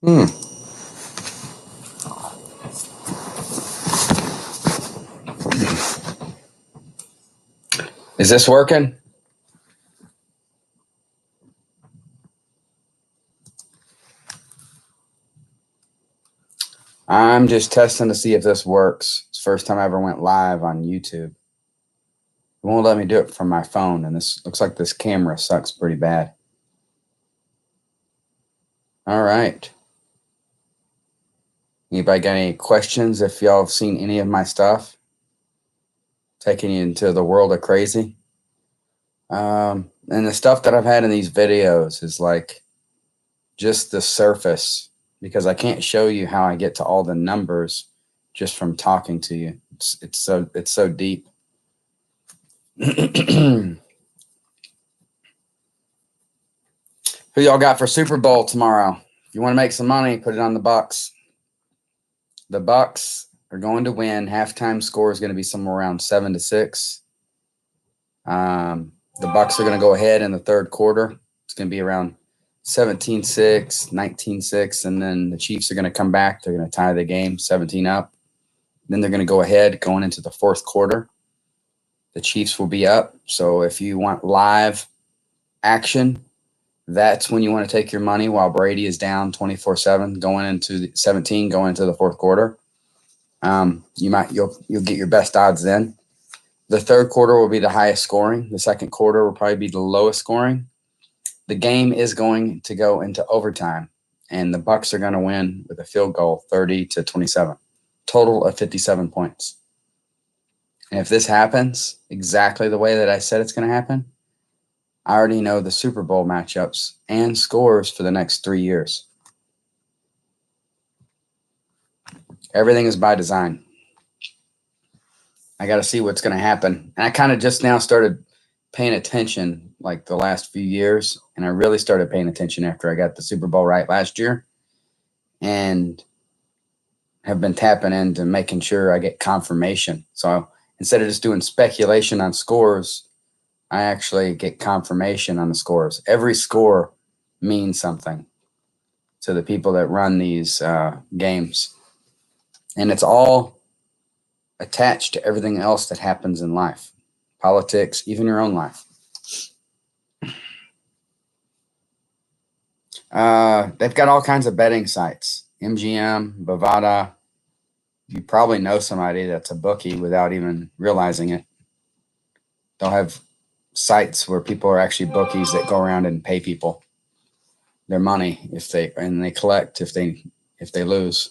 Hmm. Is this working? I'm just testing to see if this works. It's the first time I ever went live on YouTube. It won't let me do it from my phone, and this looks like this camera sucks pretty bad. All right. Anybody got any questions? If y'all have seen any of my stuff, taking you into the world of crazy. And the stuff that I've had in these videos is like just the surface, because I can't show you how I get to all the numbers just from talking to you. It's so deep. Who y'all got for Super Bowl tomorrow? If you want to make some money, put it on the Bucks. The Bucks are going to win. Halftime score is going to be somewhere around 7-6. The Bucks are going to go ahead in the third quarter. It's going to be around 17-6, 19-6, and then the Chiefs are going to come back. They're going to tie the game 17 up. Then they're going to go ahead going into the fourth quarter. The Chiefs will be up. So if you want live action, that's when you want to take your money while Brady is down 24-7 going into 17, going into the fourth quarter. You'll get your best odds then. The third quarter will be the highest scoring. The second quarter will probably be the lowest scoring. The game is going to go into overtime, and the Bucks are going to win with a field goal, 30-27, total of 57 points. And if this happens exactly the way that I said it's going to happen, I already know the Super Bowl matchups and scores for the next 3 years. Everything is by design. I got to see what's going to happen. And I kind of just now started paying attention like the last few years. And I really started paying attention after I got the Super Bowl right last year. And have been tapping into making sure I get confirmation. So instead of just doing speculation on scores, I actually get confirmation on the scores. Every score means something to the people that run these games. And it's all attached to everything else that happens in life, politics, even your own life. They've got all kinds of betting sites, MGM, Bovada. You probably know somebody that's a bookie without even realizing it. They'll have sites where people are actually bookies that go around and pay people their money if they collect if they lose.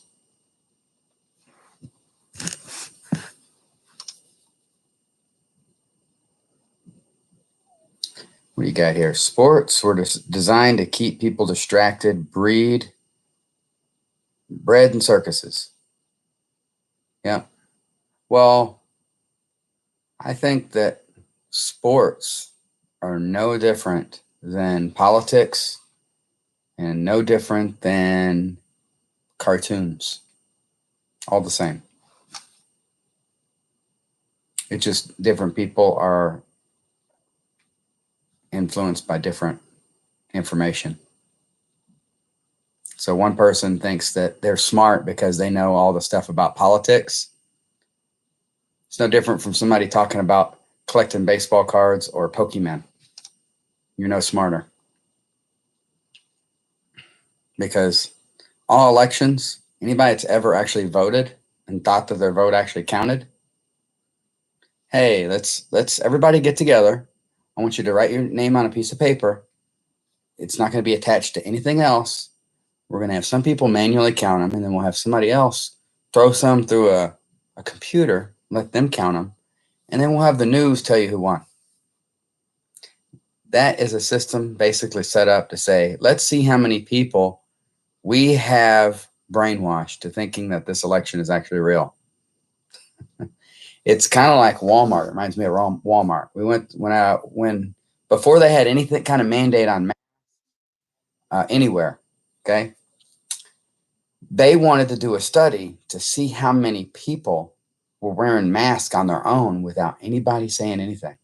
What do you got here? Sports were designed to keep people distracted, breed bread and circuses. Yeah. Well, I think that sports are no different than politics and no different than cartoons. All the same. It's just different people are influenced by different information. So one person thinks that they're smart because they know all the stuff about politics. It's no different from somebody talking about collecting baseball cards or Pokemon. You're no smarter. Because all elections, anybody that's ever actually voted and thought that their vote actually counted, hey, let's everybody get together. I want you to write your name on a piece of paper. It's not going to be attached to anything else. We're going to have some people manually count them, and then we'll have somebody else throw some through a computer, let them count them, and then we'll have the news tell you who won. That is a system basically set up to say, let's see how many people we have brainwashed to thinking that this election is actually real. It's kind of like Walmart. It reminds me of Walmart. We went when before they had anything kind of mandate on anywhere. Okay, they wanted to do a study to see how many people were wearing masks on their own without anybody saying anything.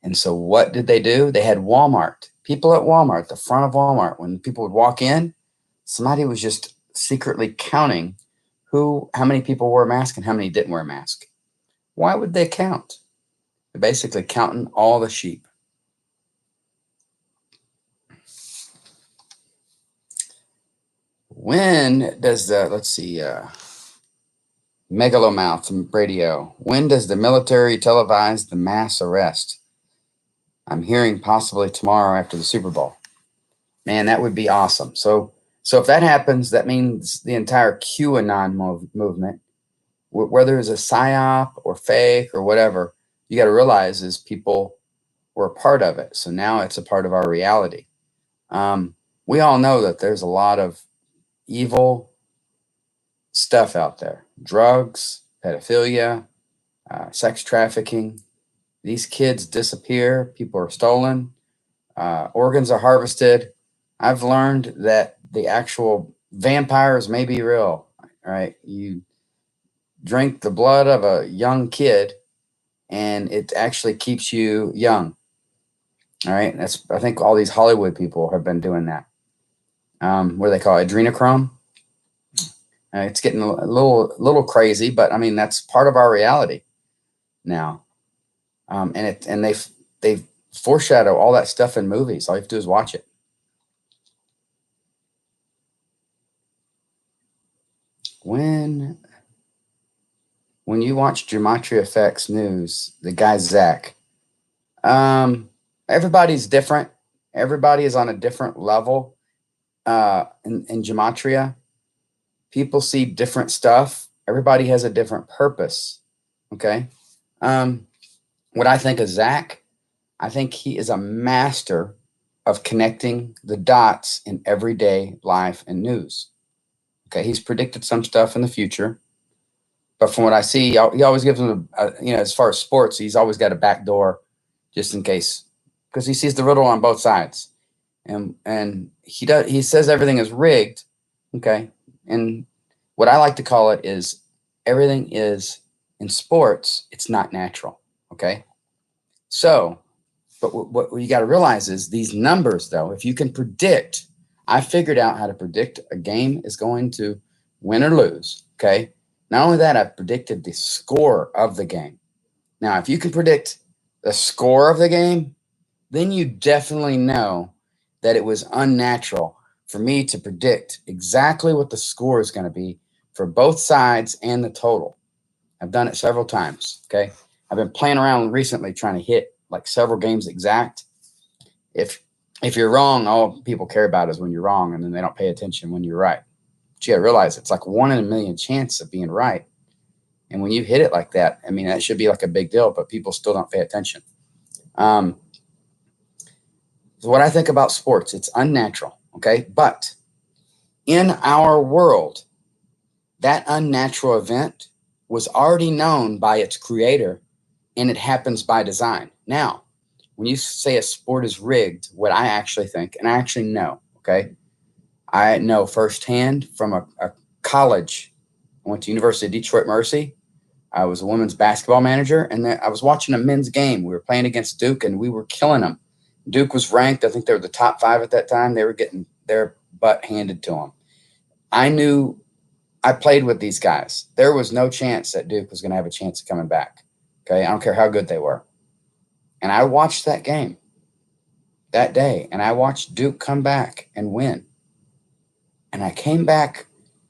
And so what did they do? They had Walmart, people at Walmart, the front of Walmart, when people would walk in, Somebody was just secretly counting how many people wore a mask and how many didn't wear a mask. Why would they count? They're basically counting all the sheep. When does let's see, Megalomouth from Radio, when does the military televise the mass arrest? I'm hearing possibly tomorrow after the Super Bowl. Man, that would be awesome. So if that happens, that means the entire QAnon movement, whether it's a psyop or fake or whatever, you got to realize is people were a part of it. So now it's a part of our reality. We all know that there's a lot of evil stuff out there: drugs, pedophilia, sex trafficking. These kids disappear, people are stolen, organs are harvested. I've learned that the actual vampires may be real. Right? You drink the blood of a young kid and it actually keeps you young. All right. I think all these Hollywood people have been doing that. What do they call it? Adrenochrome. It's getting a little crazy, but I mean, that's part of our reality now. And they foreshadow all that stuff in movies. All you have to do is watch it. When you watch Gematria Effects News, the guy Zach, everybody's different. Everybody is on a different level in Gematria. People see different stuff. Everybody has a different purpose. Okay. What I think of Zach, I think he is a master of connecting the dots in everyday life and news. Okay. He's predicted some stuff in the future. But from what I see, he always gives them, as far as sports, he's always got a back door just in case, because he sees the riddle on both sides. And he says everything is rigged. Okay. And what I like to call it is everything is in sports, it's not natural. Okay. So, but what you got to realize is these numbers, though, if you can predict, I figured out how to predict a game is going to win or lose. Okay. Not only that, I've predicted the score of the game. Now, if you can predict the score of the game, then you definitely know that it was unnatural for me to predict exactly what the score is going to be for both sides and the total. I've done it several times. Okay. I've been playing around recently trying to hit like several games exact. If you're wrong, all people care about is when you're wrong, and then they don't pay attention when you're right. But you got to realize it's like 1 in a million chance of being right. And when you hit it like that, I mean, that should be like a big deal, but people still don't pay attention. So what I think about sports, it's unnatural. Okay. But in our world, that unnatural event was already known by its creator, and it happens by design. Now, when you say a sport is rigged, what I actually think, and I actually know, okay, I know firsthand from a college. I went to University of Detroit Mercy. I was a women's basketball manager, and then I was watching a men's game. We were playing against Duke, and we were killing them. Duke was ranked. I think they were the top 5 at that time. They were getting their butt handed to them. I knew I played with these guys. There was no chance that Duke was going to have a chance of coming back. Okay, I don't care how good they were. And I watched that game that day, and I watched Duke come back and win. And I came back,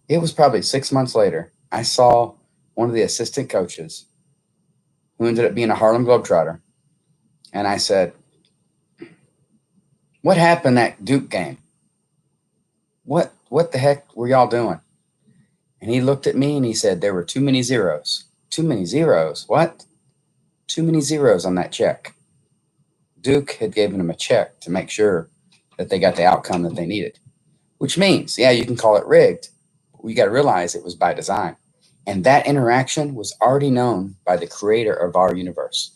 it was probably 6 months later. I saw one of the assistant coaches who ended up being a Harlem Globetrotter. And I said, what happened that Duke game? What the heck were y'all doing? And he looked at me and he said, there were too many zeros. Too many zeros? What? Too many zeros on that check. Duke had given him a check to make sure that they got the outcome that they needed, which means, yeah, you can call it rigged. But we got to realize it was by design. And that interaction was already known by the creator of our universe,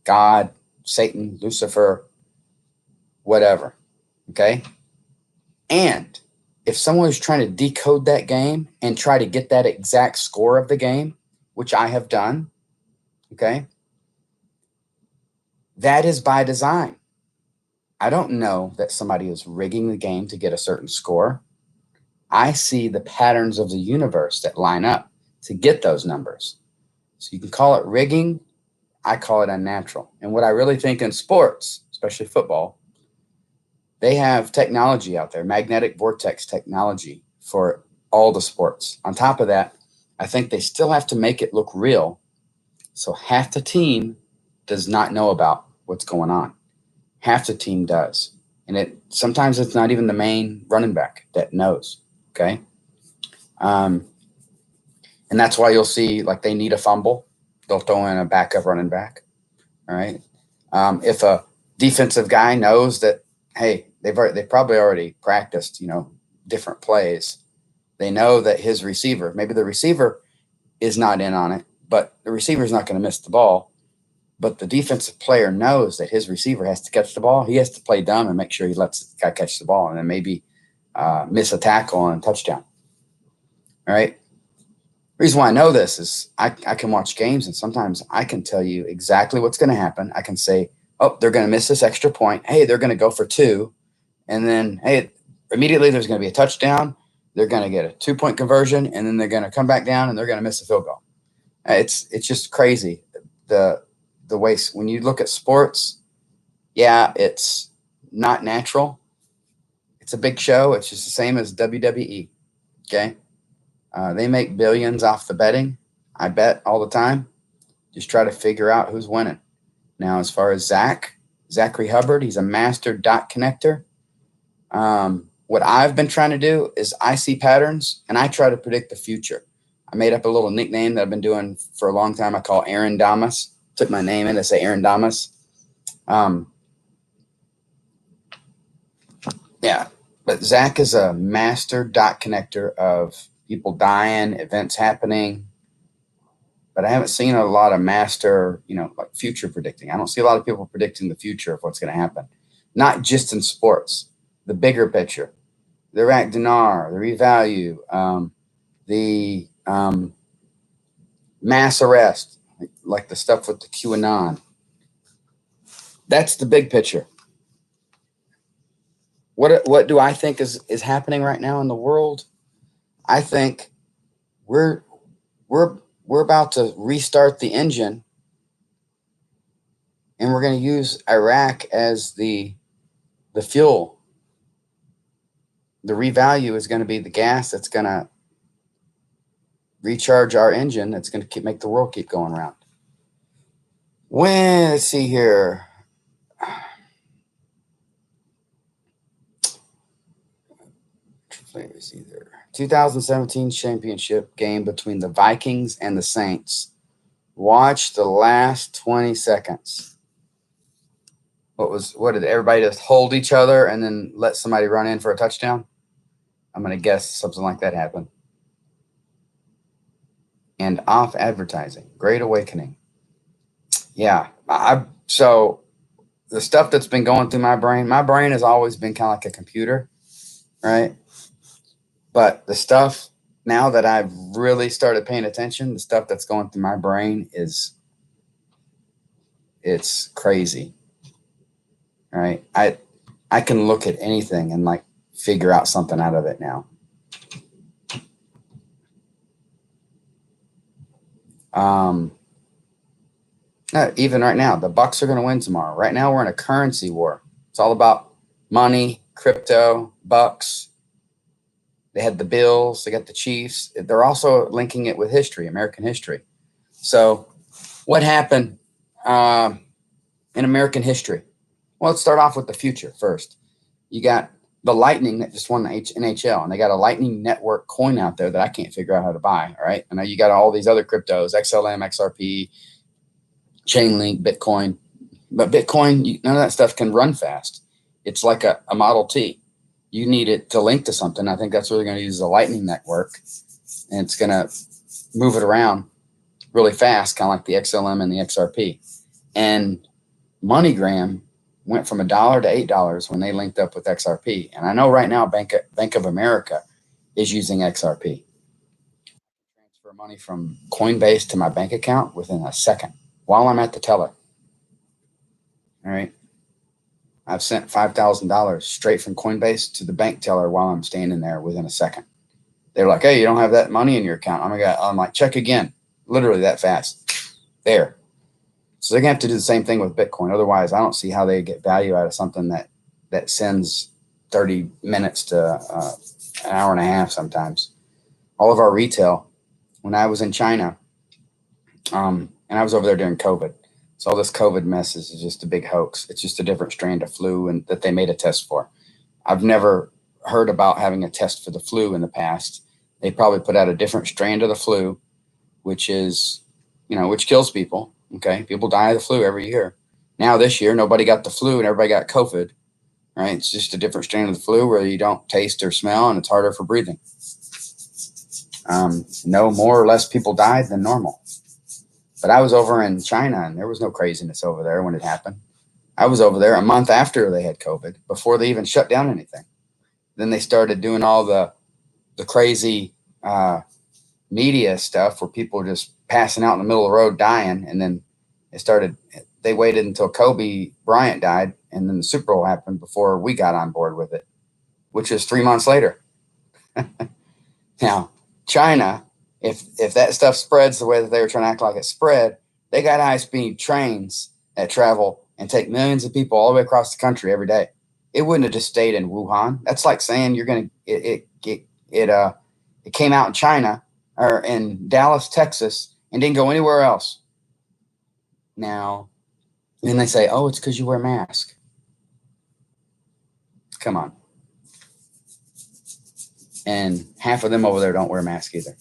God, Satan, Lucifer, whatever. Okay. And if someone is trying to decode that game and try to get that exact score of the game, which I have done, okay, that is by design. I don't know that somebody is rigging the game to get a certain score. I see the patterns of the universe that line up to get those numbers. So you can call it rigging. I call it unnatural. And what I really think in sports, especially football, they have technology out there, magnetic vortex technology for all the sports. On top of that, I think they still have to make it look real. So half the team does not know about what's going on. Half the team does. And sometimes it's not even the main running back that knows. Okay. And that's why you'll see like they need a fumble. They'll throw in a backup running back. All right. If a defensive guy knows that, hey, they've probably already practiced, different plays. They know that his receiver, maybe the receiver is not in on it, but the receiver is not going to miss the ball. But the defensive player knows that his receiver has to catch the ball. He has to play dumb and make sure he lets the guy catch the ball and then maybe miss a tackle and touchdown. All right. The reason why I know this is I can watch games and sometimes I can tell you exactly what's going to happen. I can say, oh, they're going to miss this extra point. Hey, they're going to go for 2. And then, hey, immediately there's going to be a touchdown. They're going to get a 2-point conversion, and then they're going to come back down and they're going to miss a field goal. It's just crazy. The way when you look at sports, yeah, it's not natural. It's a big show. It's just the same as WWE. Okay. They make billions off the betting. I bet all the time. Just try to figure out who's winning. Now, as far as Zachary Hubbard, he's a master dot connector. What I've been trying to do is I see patterns and I try to predict the future. I made up a little nickname that I've been doing for a long time. I call Aaron Damas. Took my name in to say Aaron Damas. Yeah, but Zach is a master dot connector of people dying, events happening. But I haven't seen a lot of master, like future predicting. I don't see a lot of people predicting the future of what's going to happen. Not just in sports, the bigger picture, the dinar, the revalue, the mass arrest, like the stuff with the QAnon. That's the big picture. What do I think is happening right now in the world? I think we're about to restart the engine, and we're going to use Iraq as the fuel. The revalue is going to be the gas that's going to recharge our engine. That's going to make the world keep going around. Let's see here. Let me see there. 2017 championship game between the Vikings and the Saints. Watch the last 20 seconds. What did everybody just hold each other and then let somebody run in for a touchdown? I'm going to guess something like that happened. And off advertising. Great awakening. Yeah. So the stuff that's been going through my brain has always been kind of like a computer, right? But the stuff now that I've really started paying attention, the stuff that's going through my brain it's crazy. All right. I can look at anything and like figure out something out of it now. Even right now, the Bucks are going to win tomorrow. Right now, we're in a currency war. It's all about money, crypto, Bucks. They had the Bills. They got the Chiefs. They're also linking it with history, American history. So what happened in American history? Well, let's start off with the future first. You got the Lightning that just won the NHL, and they got a Lightning Network coin out there that I can't figure out how to buy, all right? And now you got all these other cryptos, XLM, XRP, Chainlink, Bitcoin. But Bitcoin, none of that stuff can run fast. It's like a Model T. You need it to link to something. I think that's what they're going to use, the Lightning Network. And it's going to move it around really fast, kind of like the XLM and the XRP. And MoneyGram went from $1 to $8 when they linked up with XRP. And I know right now Bank of America is using XRP. Transfer money from Coinbase to my bank account within a second while I'm at the teller. All right. I've sent $5,000 straight from Coinbase to the bank teller while I'm standing there within a second. They're like, hey, you don't have that money in your account. Oh my God. I'm like, check again. Literally that fast. There. So they're going to have to do the same thing with Bitcoin. Otherwise, I don't see how they get value out of something that sends 30 minutes to an hour and a half sometimes. All of our retail, when I was in China, and I was over there during COVID. So all this COVID mess is just a big hoax. It's just a different strand of flu and that they made a test for. I've never heard about having a test for the flu in the past. They probably put out a different strand of the flu, which is, which kills people. Okay. People die of the flu every year. Now this year, nobody got the flu and everybody got COVID, right? It's just a different strain of the flu where you don't taste or smell and it's harder for breathing. No more or less people died than normal. But I was over in China and there was no craziness over there when it happened. I was over there a month after they had COVID, before they even shut down anything. Then they started doing all the crazy media stuff where people were just passing out in the middle of the road dying. And then they waited until Kobe Bryant died and then the Super Bowl happened before we got on board with it, which is 3 months later. Now, China, if that stuff spreads the way that they were trying to act like it spread, they got high-speed trains that travel and take millions of people all the way across the country every day. It wouldn't have just stayed in Wuhan. That's like saying you're going to it came out in China or in Dallas, Texas, and didn't go anywhere else. Now, then they say, oh, it's because you wear a mask. Come on. And half of them over there don't wear masks either.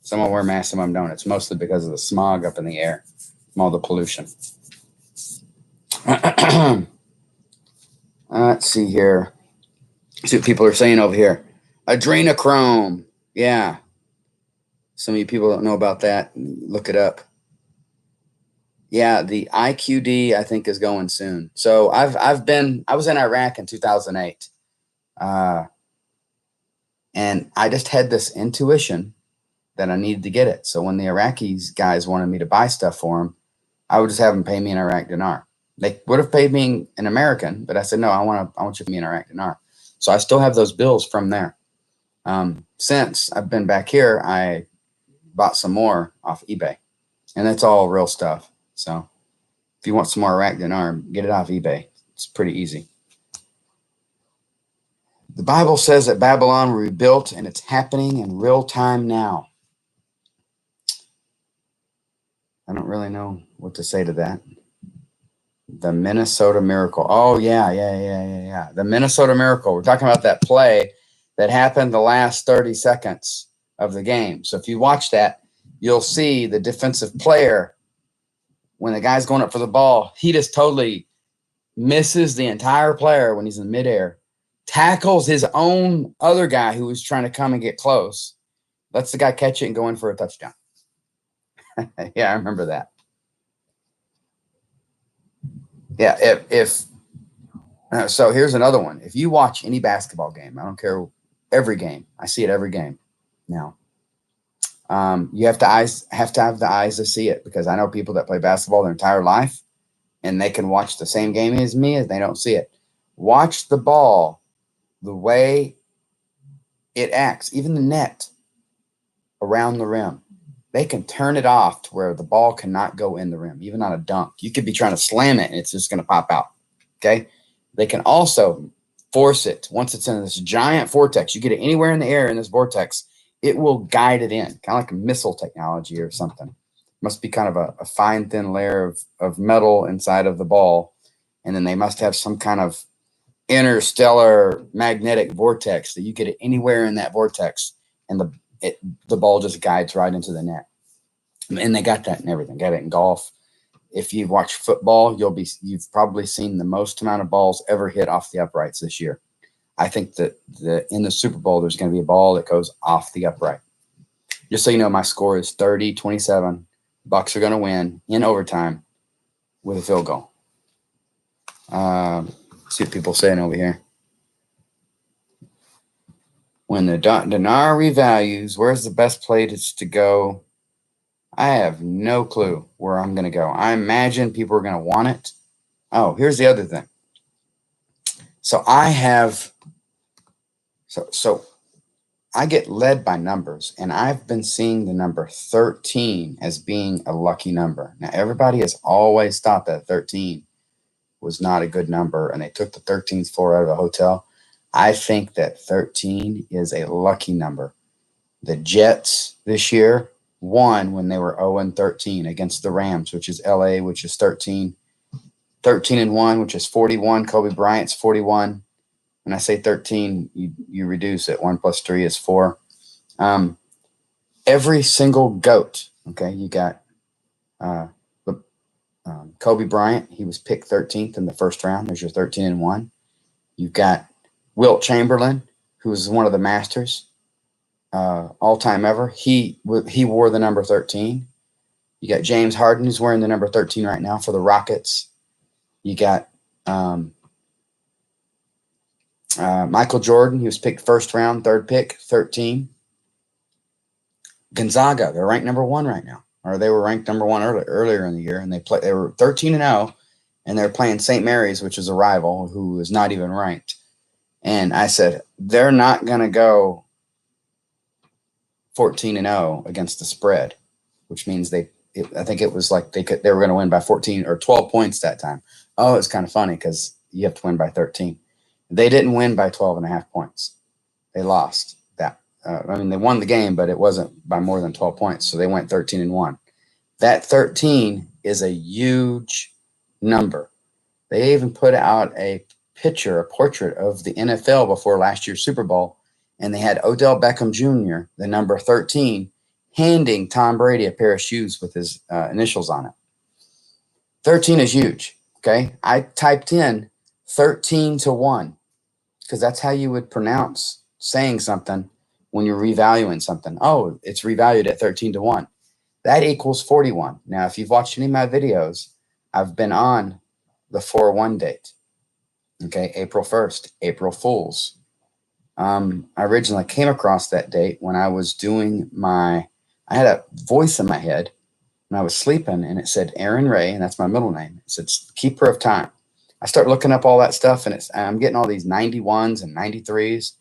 Some of them wear masks, some of them don't. It's mostly because of the smog up in the air from all the pollution. Let's see here. See what people are saying over here. Adrenochrome. Yeah. Some of you people don't know about that. Look it up. Yeah, the IQD I think is going soon. So I was in Iraq in 2008. And I just had this intuition that I needed to get it. So when the Iraqis guys wanted me to buy stuff for them, I would just have them pay me in Iraq dinar. They would have paid me in American, but I said, no, I want you to pay me in Iraq dinar. So I still have those bills from there. Since I've been back here, I bought some more off eBay, and that's all real stuff. So if you want some more Iraq dinar, get it off eBay. It's pretty easy. The Bible says that Babylon will be rebuilt, and it's happening in real time now. I don't really know what to say to that. The Minnesota Miracle. Oh, yeah. The Minnesota Miracle. We're talking about that play that happened the last 30 seconds of the game. So if you watch that, you'll see the defensive player, when the guy's going up for the ball, he just totally misses the entire player when he's in midair, tackles his own other guy who was trying to come and get close, lets the guy catch it and go in for a touchdown. Yeah, I remember that. Yeah, so here's another one. If you watch any basketball game, I don't care, every game, I see it every game now. You have to have the eyes to see it, because I know people that play basketball their entire life, and they can watch the same game as me and they don't see it. Watch the ball, the way it acts, even the net around the rim. They can turn it off to where the ball cannot go in the rim, even on a dunk. You could be trying to slam it and it's just going to pop out. Okay. They can also force it. Once it's in this giant vortex, you get it anywhere in the air in this vortex, it will guide it in, kind of like a missile technology or something. Must be kind of a fine, thin layer of metal inside of the ball. And then they must have some kind of interstellar magnetic vortex that you get it anywhere in that vortex, and the ball just guides right into the net. And they got that in everything. Got it in golf. If you watch football, you've probably seen the most amount of balls ever hit off the uprights this year. I think that in the Super Bowl, there's going to be a ball that goes off the upright. Just so you know, my score is 30-27. Bucks are going to win in overtime with a field goal. See what people are saying over here. When the dinar revalues, where's the best place to go? I have no clue where I'm going to go. I imagine people are going to want it. Oh, here's the other thing. So I have I get led by numbers, and I've been seeing the number 13 as being a lucky number. Now, everybody has always thought that 13 was not a good number, and they took the 13th floor out of the hotel. I think that 13 is a lucky number. The Jets this year won when they were 0-13 against the Rams, which is LA, which is 13. 13-1, which is 41. Kobe Bryant's 41. When I say 13, you reduce it. 1 plus 3 is 4. Every single GOAT, okay, you got Kobe Bryant. He was picked 13th in the first round. There's your 13-1. You've got Wilt Chamberlain, who was one of the masters all time ever. He wore the number 13. You got James Harden, who's wearing the number 13 right now for the Rockets. You got Michael Jordan. He was picked first round, third pick, 13. Gonzaga, they're ranked number 1 right now, or they were ranked number 1 earlier in the year, and they were 13-0, and they're playing St. Mary's, which is a rival who is not even ranked. And I said, they're not going to go 14-0 against the spread, which means I think it was like they were going to win by 14 or 12 points that time. Oh, it's kind of funny because you have to win by 13. They didn't win by 12.5 points. They lost that. They won the game, but it wasn't by more than 12 points. So they went 13-1. That 13 is a huge number. They even put out a portrait of the NFL before last year's Super Bowl, and they had Odell Beckham Jr., the number 13, handing Tom Brady a pair of shoes with his initials on it. 13 is huge, okay? I typed in 13-1 because that's how you would pronounce saying something when you're revaluing something. Oh, it's revalued at 13-1. That equals 41. Now, if you've watched any of my videos, I've been on the 4-1 date, okay? April 1st, April Fools. I originally came across that date when I was doing I had a voice in my head when I was sleeping, and it said Aaron Ray, and that's my middle name. It said Keeper of Time. I start looking up all that stuff, and I'm getting all these 91s and 93s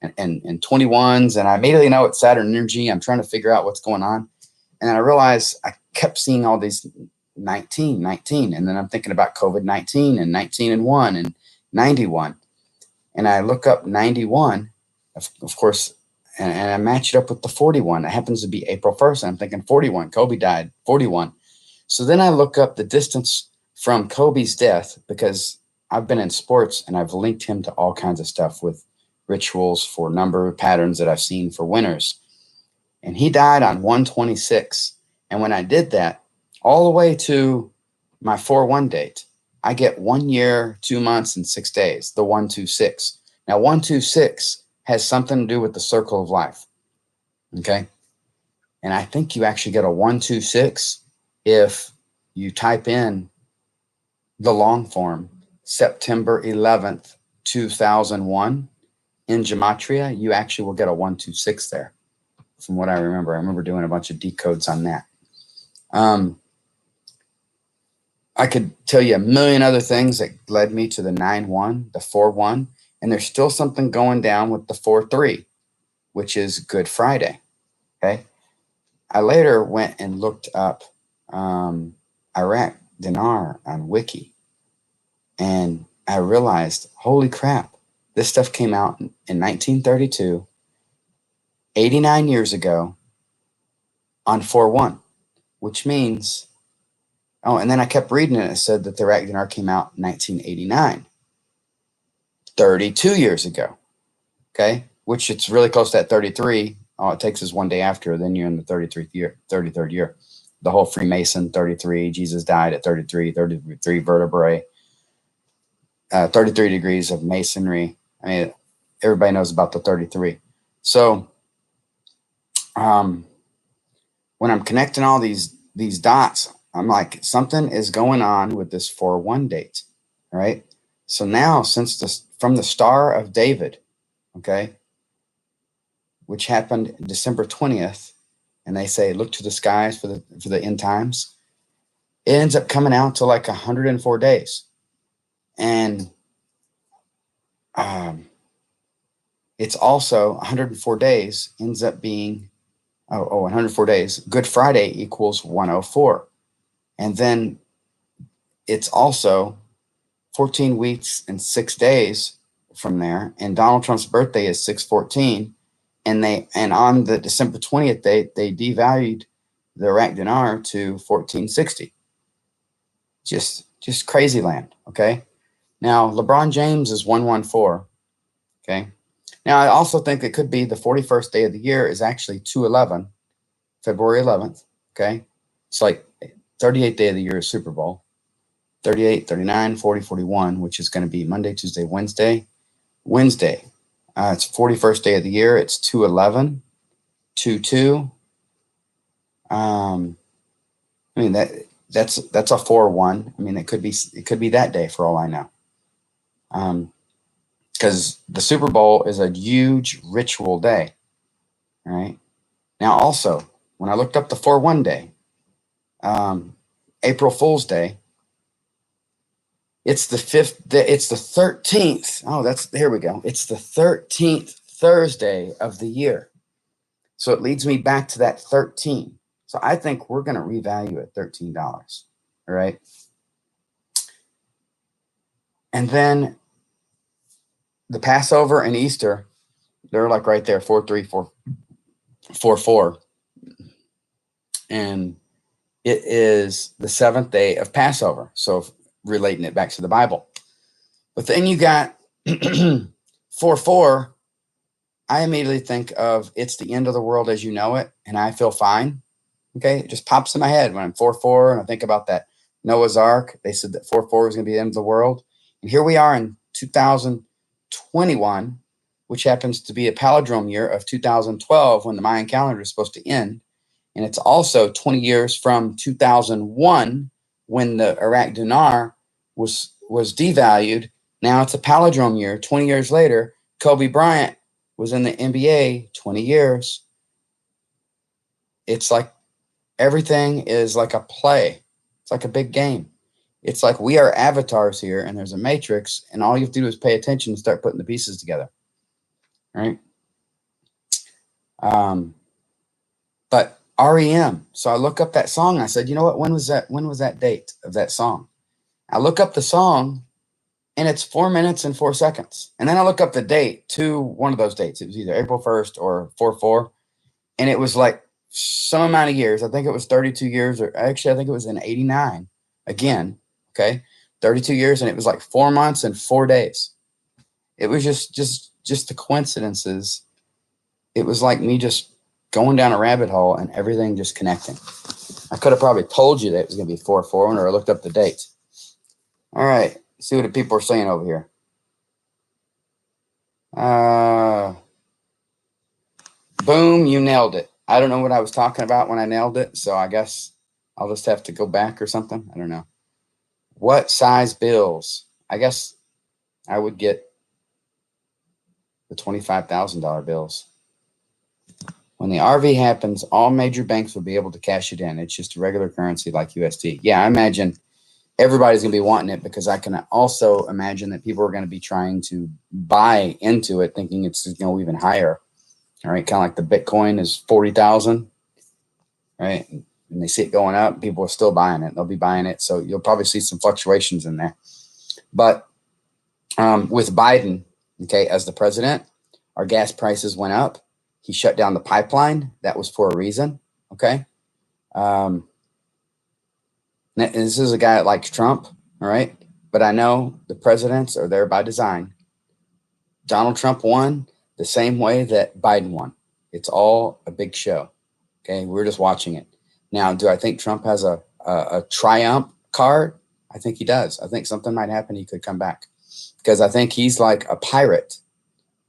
and 21s, and I immediately know it's Saturn energy. I'm trying to figure out what's going on. And I realized I kept seeing all these 19, and then I'm thinking about COVID-19 and 19-1 and 91. And I look up 91, of course, and I match it up with the 41. It happens to be April 1st, and I'm thinking 41. Kobe died, 41. So then I look up the distance from Kobe's death because I've been in sports, and I've linked him to all kinds of stuff with rituals for number patterns that I've seen for winners. And he died on 1/26. And when I did that, all the way to my 4-1 date, I get 1 year, 2 months, and 6 days, the 126. Now, 126 has something to do with the circle of life, okay? And I think you actually get a 126 if you type in the long form, September 11th, 2001. In Gematria, you actually will get a 126 there, from what I remember. I remember doing a bunch of decodes on that. I could tell you a million other things that led me to the 9-1, the 4-1, and there's still something going down with the 4-3, which is Good Friday, okay? I later went and looked up Iraq dinar on Wiki, and I realized, holy crap, this stuff came out in 1932, 89 years ago, on 4-1, which means... Oh, and then I kept reading it. It said that the Iraq dinar came out in 1989, 32 years ago, okay? Which it's really close to that 33. All it takes is one day after, then you're in the 33rd year. The whole Freemason, 33, Jesus died at 33 vertebrae, 33 degrees of masonry. I mean, everybody knows about the 33. So when I'm connecting all these dots, I'm like, something is going on with this 4-1 date, right? So now, from the Star of David, okay, which happened December 20th, and they say, look to the skies for the end times, it ends up coming out to like 104 days. And It's also 104 days ends up being, 104 days. Good Friday equals 104. And then it's also 14 weeks and 6 days from there. And Donald Trump's birthday is 6/14. And on the December 20th date, they devalued the Iraq dinar to 1460. Just crazy land. Okay. Now LeBron James is 114. Okay. Now I also think it could be the 41st day of the year is actually 2/11, February 11th. Okay. It's like 38th day of the year is Super Bowl. 38, 39, 40, 41, which is going to be Monday, Tuesday, Wednesday. Wednesday. It's 41st day of the year. It's 2/11, 2/2. I mean that's a 4/1. I mean it could be that day for all I know. Because the Super Bowl is a huge ritual day. All right. Now also, when I looked up the 4/1 day, April Fool's Day, it's the 13th. Oh, here we go. It's the 13th Thursday of the year. So it leads me back to that 13. So I think we're going to revalue at $13. All right. And then the Passover and Easter, they're like right there, 4/3, 4/4. And it is the seventh day of Passover. So relating it back to the Bible. But then you got 4/4. I immediately think of it's the end of the world as you know it, and I feel fine. Okay, it just pops in my head when I'm 4/4, and I think about that Noah's Ark. They said that 4/4 was going to be the end of the world, and here we are in 2021, which happens to be a palindrome year of 2012 when the Mayan calendar is supposed to end, and it's also 20 years from 2001 when the Iraq dinar was devalued. Now it's a palindrome year. 20 years later, Kobe Bryant was in the NBA 20 years. It's like everything is like a play. It's like a big game. It's like we are avatars here and there's a matrix and all you have to do is pay attention and start putting the pieces together. Right? But REM. So I look up that song. I said, you know what? When was that date of that song? I look up the song and it's 4 minutes and 4 seconds. And then I look up the date to one of those dates. It was either April 1st or 4/4. And it was like some amount of years. I think it was 32 years, or actually, I think it was in 89 again. Okay. 32 years. And it was like 4 months and 4 days. It was just the coincidences. It was like me just going down a rabbit hole and everything just connecting. I could have probably told you that it was going to be 4/4 when I looked up the date. All right. See what the people are saying over here. Boom, you nailed it. I don't know what I was talking about when I nailed it, so I guess I'll just have to go back or something. I don't know. What size bills? I guess I would get the $25,000 bills. When the RV happens, all major banks will be able to cash it in. It's just a regular currency like USD. Yeah, I imagine everybody's going to be wanting it because I can also imagine that people are going to be trying to buy into it thinking it's going to go even higher. All right, kind of like the Bitcoin is 40,000, right? And they see it going up, people are still buying it. They'll be buying it. So you'll probably see some fluctuations in there. But with Biden, okay, as the president, our gas prices went up. He shut down the pipeline. That was for a reason, okay? This is a guy that likes Trump, all right? But I know the presidents are there by design. Donald Trump won the same way that Biden won. It's all a big show, okay? We're just watching it. Now, do I think Trump has a triumph card? I think he does. I think something might happen. He could come back because I think he's like a pirate,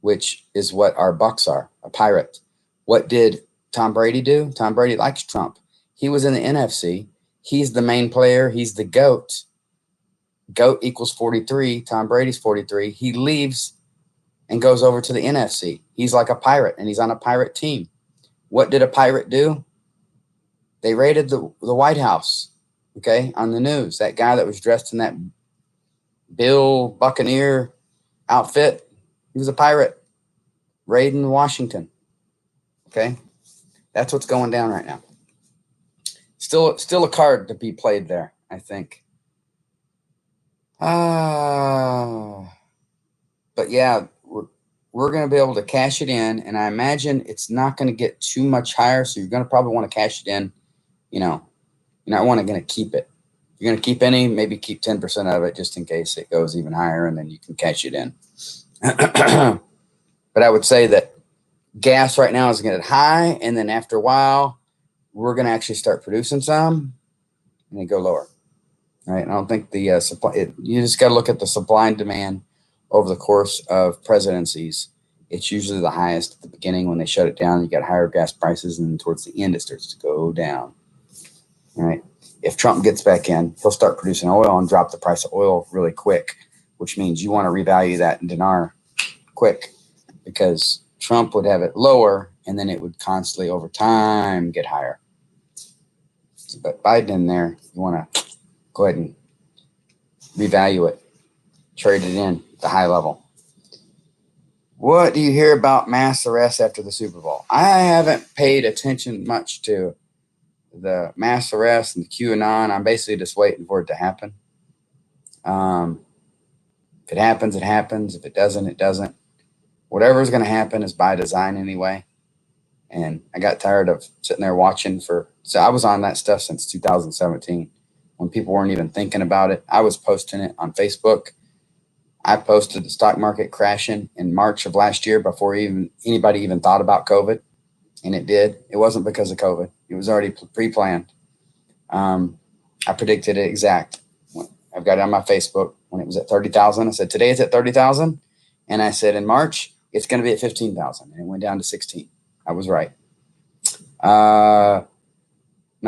which is what our Bucks are, a pirate. What did Tom Brady do? Tom Brady likes Trump. He was in the NFC. He's the main player. He's the GOAT. GOAT equals 43. Tom Brady's 43. He leaves and goes over to the NFC. He's like a pirate, and he's on a pirate team. What did a pirate do? They raided the White House, okay, on the news. That guy that was dressed in that Bill Buccaneer outfit, he was a pirate. raiding Washington. Okay, that's what's going down right now. Still a card to be played there, I think. But yeah, we're going to be able to cash it in, and I imagine it's not going to get too much higher. So you're going to probably want to cash it in. You're not going to keep it. You're going to keep any, maybe keep 10% of it just in case it goes even higher, and then you can cash it in. But I would say that gas right now is going to get high, and then after a while, we're going to actually start producing some, and they go lower. All right. I don't think the supply. You just got to look at the supply and demand over the course of presidencies. It's usually the highest at the beginning when they shut it down. You got higher gas prices, and then towards the end, it starts to go down. All right. If Trump gets back in, he'll start producing oil and drop the price of oil really quick, which means you want to revalue that in dinar quick, because Trump would have it lower, and then it would constantly over time get higher. But Biden in there, you want to go ahead and revalue it, trade it in at the high level. What do you hear about mass arrests after the Super Bowl? I haven't paid attention much to the mass arrests and the QAnon. I'm basically just waiting for it to happen. If it happens, it happens. If it doesn't, it doesn't. Whatever's going to happen is by design anyway. And I got tired of sitting there watching so I was on that stuff since 2017 when people weren't even thinking about it. I was posting it on Facebook. I posted the stock market crashing in March of last year before anybody even thought about COVID. And it did. It wasn't because of COVID. It was already pre-planned. I predicted it exact. I've got it on my Facebook when it was at 30,000. I said, today it's at 30,000. And I said, in March, it's going to be at 15,000. And it went down to 16. I was right. Not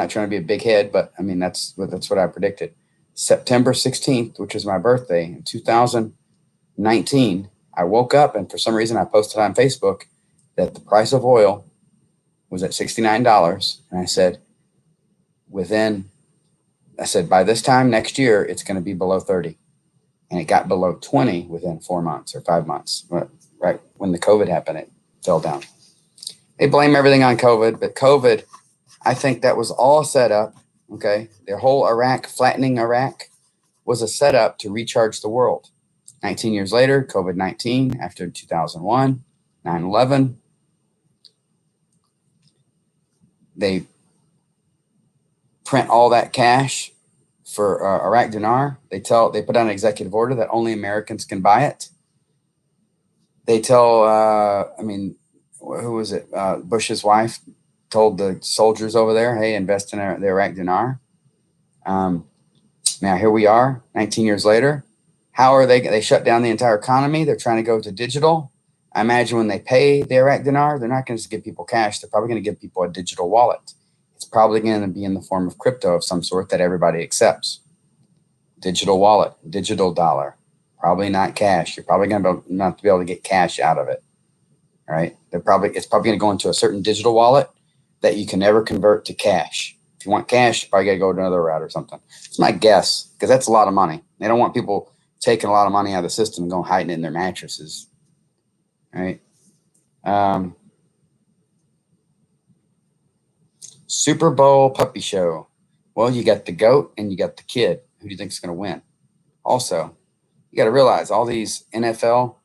trying to be a big head, but I mean, that's what I predicted. September 16th, which was my birthday in 2019, I woke up and for some reason I posted on Facebook that the price of oil was at $69. And I said, by this time next year, it's going to be below 30. And it got below 20 within 4 months or 5 months. Right when the COVID happened, it fell down. They blame everything on COVID, but COVID, I think that was all set up. Okay. Their whole flattening Iraq was a setup to recharge the world. 19 years later, COVID-19, after 2001, 9/11, they print all that cash for Iraq dinar. They put out an executive order that only Americans can buy it. They tell, who was it? Bush's wife told the soldiers over there, hey, invest in the Iraq dinar. Now here we are 19 years later. How are they shut down the entire economy? They're trying to go to digital. I imagine when they pay the Iraq dinar, they're not going to just give people cash. They're probably going to give people a digital wallet. It's probably going to be in the form of crypto of some sort that everybody accepts. Digital wallet, digital dollar, probably not cash. You're probably going to not be able to get cash out of it. All right. It's probably going to go into a certain digital wallet that you can never convert to cash. If you want cash, you probably got to go to another route or something. It's my guess, because that's a lot of money. They don't want people taking a lot of money out of the system and going hiding it in their mattresses. All right. Super Bowl puppy show. Well, you got the goat and you got the kid. Who do you think is going to win? Also, you got to realize all these NFL,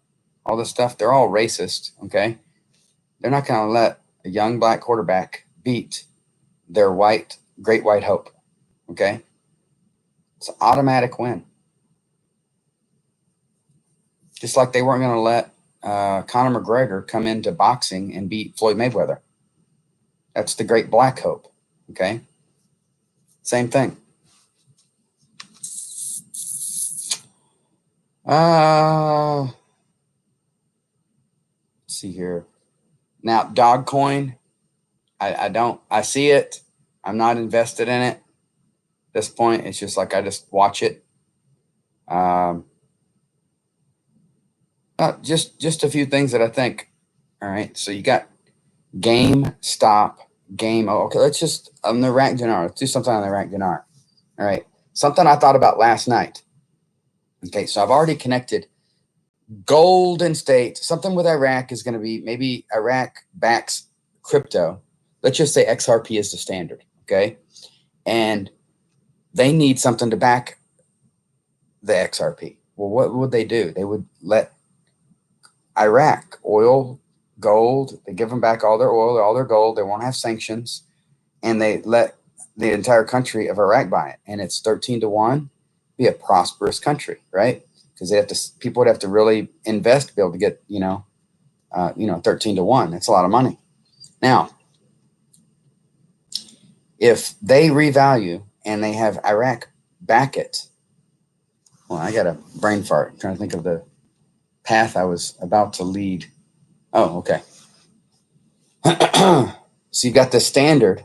all this stuff, they're all racist. Okay. They're not going to let a young black quarterback beat their great white hope. Okay. It's an automatic win. Just like they weren't going to let Conor McGregor come into boxing and beat Floyd Mayweather. That's the great black hope. Okay. Same thing. Let's see here. Now, Dogcoin, I see it. I'm not invested in it. At this point, it's just like I just watch it. Just a few things that I think. All right. So you got GameStop. Okay, let's just on the Iraq dinar. Let's do something on the Iraq dinar. All right. Something I thought about last night. Okay, so I've already connected Golden State, something with Iraq is going to be maybe Iraq backs crypto. Let's just say XRP is the standard, okay? And they need something to back the XRP. Well, what would they do? They would let Iraq oil, gold, they give them back all their oil, all their gold. They won't have sanctions, and they let the entire country of Iraq buy it. And it's 13-1, be a prosperous country, right? Because they have to, people would have to really invest to be able to get, 13-1. That's a lot of money. Now, if they revalue and they have Iraq back it, well, I got a brain fart. I'm trying to think of the path I was about to lead. Oh, okay. So you got the standard.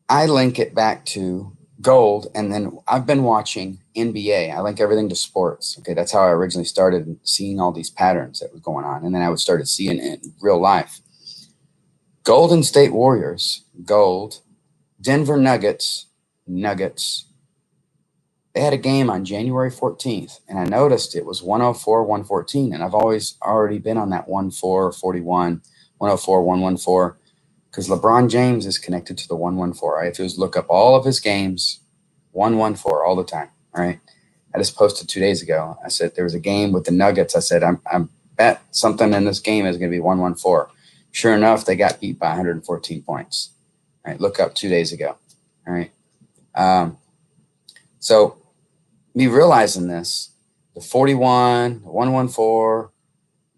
I link it back to gold, and then I've been watching NBA. I link everything to sports. Okay, that's how I originally started seeing all these patterns that were going on, and then I would start seeing it in real life. Golden State Warriors, gold. Denver Nuggets. They had a game on January 14th, and I noticed it was 104-114, and I've always already been on that 104-41, 104-114, because LeBron James is connected to the 114. All I have to do is look up all of his games, 114 all the time. All right. I just posted 2 days ago. I said there was a game with the Nuggets. I said I bet something in this game is going to be 114. Sure enough, they got beat by 114 points. All right. Look up 2 days ago. All right. So me realizing this, the 41, the 114,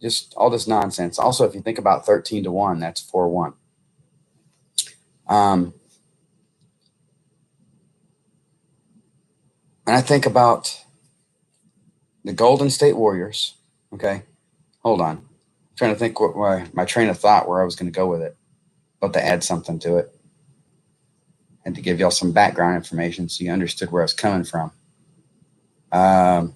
just all this nonsense. Also, if you think about 13-1, that's 4-1. And I think about the Golden State Warriors. Okay, hold on. I'm trying to think what my train of thought, where I was going to go with it. But to add something to it, and to give y'all some background information so you understood where I was coming from. Oh,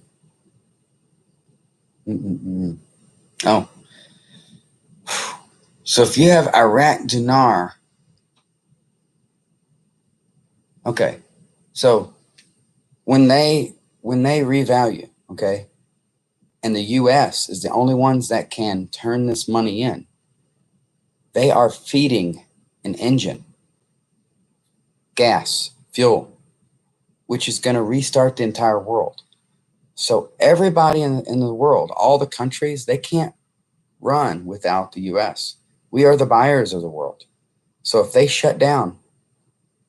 so if you have Iraq dinar, okay, so when they revalue, okay, and the U.S. is the only ones that can turn this money in, they are feeding an engine, gas, fuel, which is going to restart the entire world. So everybody in the world, all the countries, they can't run without the U.S. We are the buyers of the world. So if they shut down,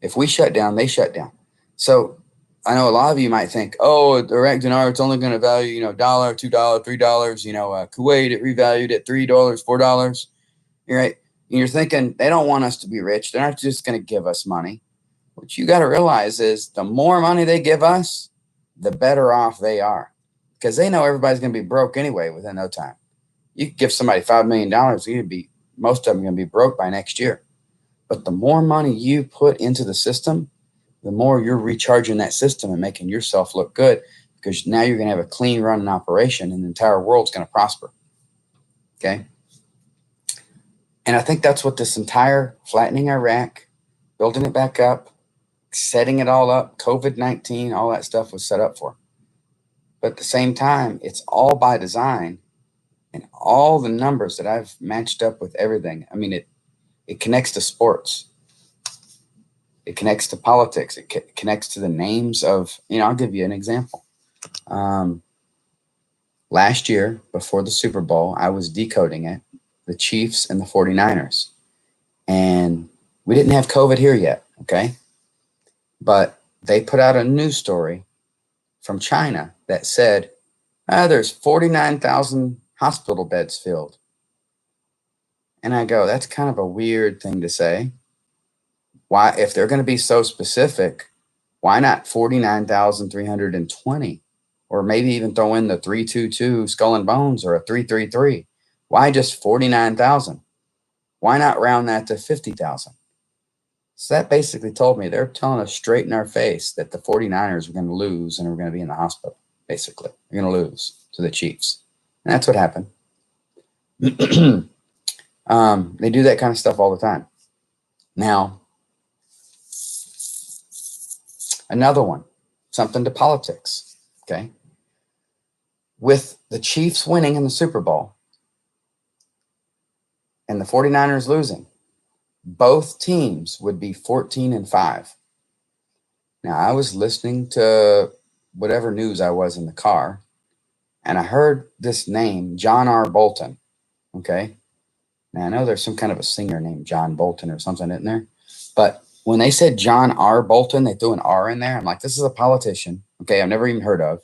if we shut down, they shut down. So I know a lot of you might think, oh, the Iraq dinar, it's only going to value, $1, $2, $3. Kuwait, it revalued at $3, $4. You're right. And you're thinking they don't want us to be rich. They're not just going to give us money. What you got to realize is the more money they give us, the better off they are, because they know everybody's going to be broke anyway within no time. You could give somebody $5 million, most of them are going to be broke by next year. But the more money you put into the system, the more you're recharging that system and making yourself look good, because now you're going to have a clean running operation and the entire world's going to prosper. Okay. And I think that's what this entire flattening Iraq, building it back up, setting it all up, COVID-19, all that stuff was set up for. But at the same time, it's all by design, and all the numbers that I've matched up with everything. I mean, it connects to sports. It connects to politics. It connects to the names of, I'll give you an example. Last year, before the Super Bowl, I was decoding it, the Chiefs and the 49ers. And we didn't have COVID here yet, okay? But they put out a news story from China that said, there's 49,000 hospital beds filled. And I go, that's kind of a weird thing to say. Why, if they're going to be so specific, why not 49,320? Or maybe even throw in the 322 skull and bones, or a 333. Why just 49,000? Why not round that to 50,000? So that basically told me they're telling us straight in our face that the 49ers are going to lose and we're going to be in the hospital, basically. They're going to lose to the Chiefs. And that's what happened. They do that kind of stuff all the time. Now, another one, something to politics, okay? with the Chiefs winning in the Super Bowl and the 49ers losing, both teams would be 14-5. Now, I was listening to whatever news I was in the car, and I heard this name, John R. Bolton. Okay. Now, I know there's some kind of a singer named John Bolton or something in there, but when they said John R. Bolton, they threw an R in there. I'm like, this is a politician. Okay. I've never even heard of.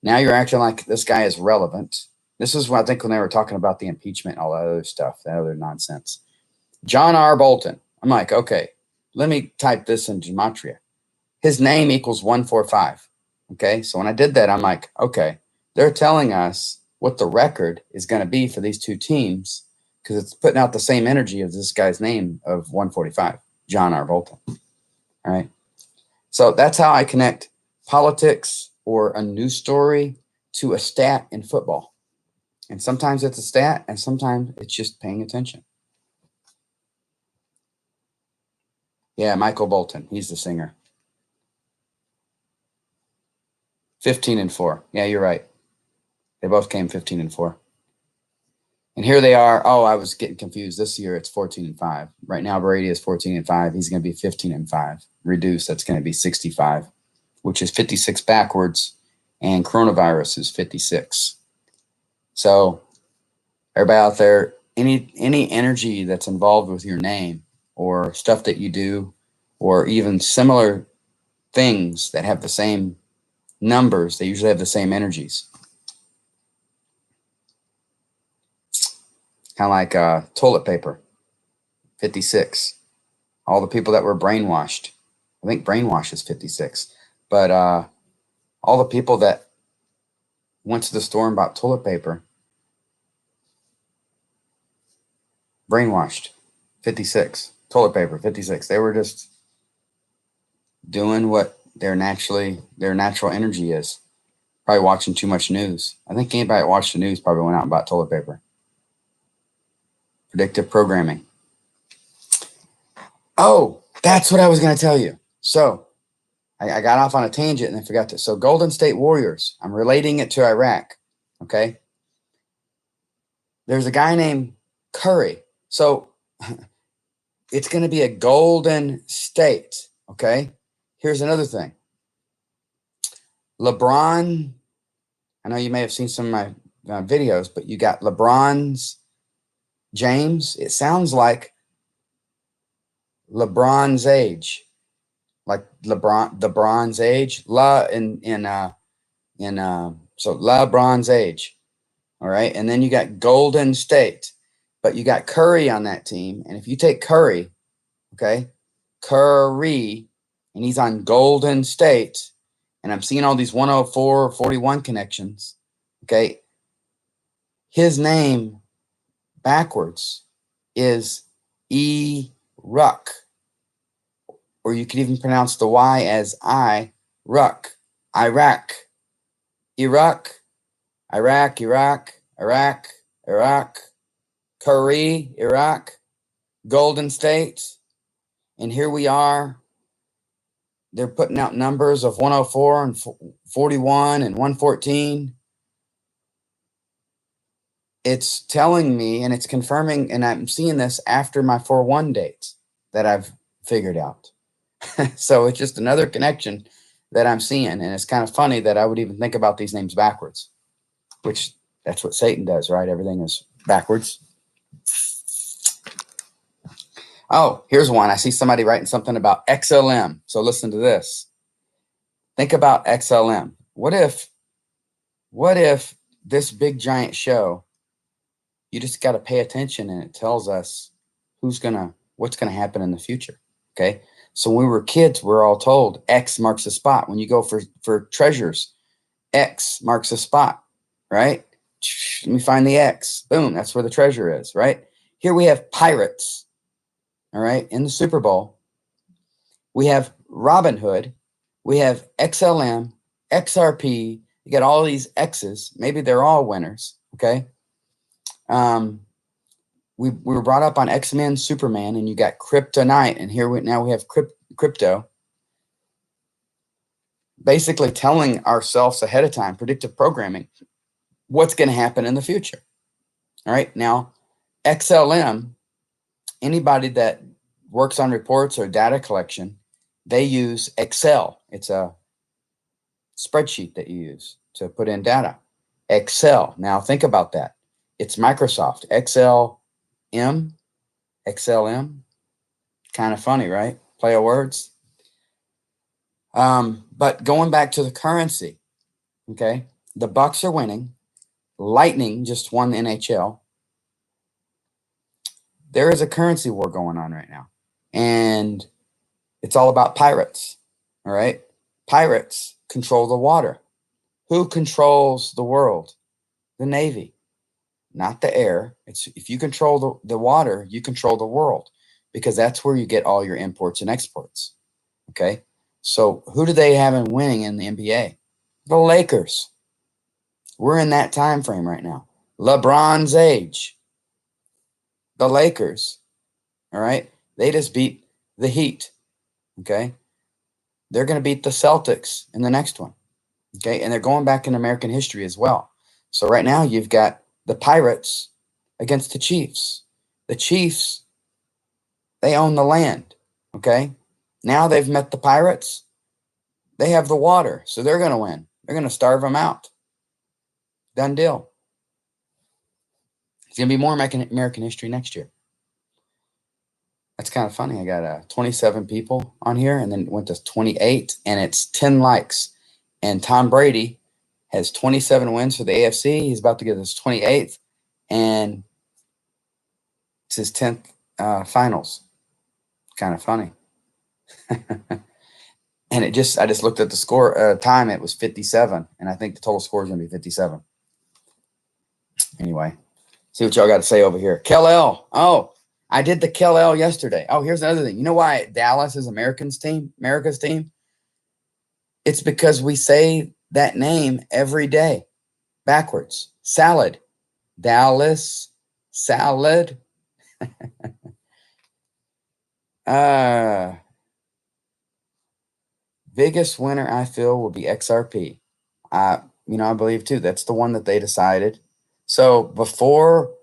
Now you're acting like this guy is relevant. This is what I think when they were talking about the impeachment and all that other stuff, that other nonsense. John R. Bolton. I'm like, okay, let me type this in gematria. His name equals 145. Okay. So when I did that, I'm like, okay, they're telling us what the record is going to be for these two teams because it's putting out the same energy of this guy's name of 145, John R. Bolton. All right. So that's how I connect politics or a news story to a stat in football. And sometimes it's a stat and sometimes it's just paying attention. Yeah, Michael Bolton. He's the singer. 15-4. Yeah, you're right. They both came 15-4. And here they are. Oh, I was getting confused. This year it's 14-5. Right now Brady is 14-5. He's going to be 15-5. Reduced, that's going to be 65, which is 56 backwards. And coronavirus is 56. So everybody out there, any energy that's involved with your name or stuff that you do, or even similar things that have the same numbers, they usually have the same energies. Kind of like toilet paper, 56. All the people that were brainwashed. I think brainwash is 56. But all the people that went to the store and bought toilet paper, brainwashed, 56. Toilet paper, 56. They were just doing what their natural energy is. Probably watching too much news. I think anybody that watched the news probably went out and bought toilet paper. Predictive programming. Oh, that's what I was going to tell you. So I got off on a tangent and I forgot to. So Golden State Warriors, I'm relating it to Iraq. Okay. There's a guy named Curry. So it's going to be a Golden State. Okay. Here's another thing. LeBron, I know you may have seen some of my videos, but you got LeBron's James. It sounds like LeBron's age, like the Bronze Age. So LeBron's age. All right. And then you got Golden State, but you got Curry on that team. And if you take Curry, okay, Curry, and he's on Golden State, and I'm seeing all these 104, 41 connections. Okay. His name backwards is Ruck, or you could even pronounce the Y as Ruck, Iraq, Iraq, Iraq, Iraq, Iraq, Iraq, Curry, Iraq, Golden State. And here we are. They're putting out numbers of 104 and 41 and 114. It's telling me, and it's confirming, and I'm seeing this after my 4-1 dates that I've figured out. So it's just another connection that I'm seeing. And it's kind of funny that I would even think about these names backwards, which that's what Satan does, right? Everything is backwards. Oh, here's one. I see somebody writing something about XLM. So listen to this. Think about XLM. What if this big giant show, you just got to pay attention and it tells us what's going to happen in the future. Okay. So when we were kids, we're all told X marks a spot. When you go for treasures, X marks a spot, right? Let me find the X. Boom. That's where the treasure is, right? Here we have pirates. All right. In the Super Bowl, we have Robin Hood. We have XLM, XRP. You got all these X's. Maybe they're all winners. Okay. We were brought up on X-Men, Superman, and you got Kryptonite, and now we have crypto. Basically telling ourselves ahead of time, predictive programming. what's going to happen in the future. All right. Now, XLM, anybody that works on reports or data collection, they use Excel. It's a spreadsheet that you use to put in data. Excel. Now, think about that. It's Microsoft. XLM. Kind of funny, right? Play of words. But going back to the currency, okay, the Bucks are winning. Lightning just won the NHL. There is a currency war going on right now, and it's all about pirates. All right, pirates control the water. Who controls the world? The Navy, not the air. It's if you control the water, you control the world, because that's where you get all your imports and exports. Okay, so who do they have in winning in the NBA? The Lakers. We're in that time frame right now. LeBron's age. The Lakers. All right. They just beat the Heat. Okay. They're going to beat the Celtics in the next one. Okay. And they're going back in American history as well. So right now you've got the Pirates against the Chiefs. The Chiefs, they own the land. Okay. Now they've met the Pirates. They have the water. So they're going to win. They're going to starve them out. Done deal. It's going to be more American history next year. That's kind of funny. I got 27 people on here, and then it went to 28, and it's 10 likes. And Tom Brady has 27 wins for the AFC. He's about to get his 28th, and it's his 10th finals. Kind of funny. And I just looked at the score time. It was 57, and I think the total score is going to be 57. Anyway, see what y'all got to say over here. Kel-El. Oh, I did the Kel-El yesterday. Oh, here's another thing. You know why Dallas is America's team? It's because we say that name every day backwards. Salad. Dallas salad. Biggest winner I feel will be XRP. I believe too. That's the one that they decided. So before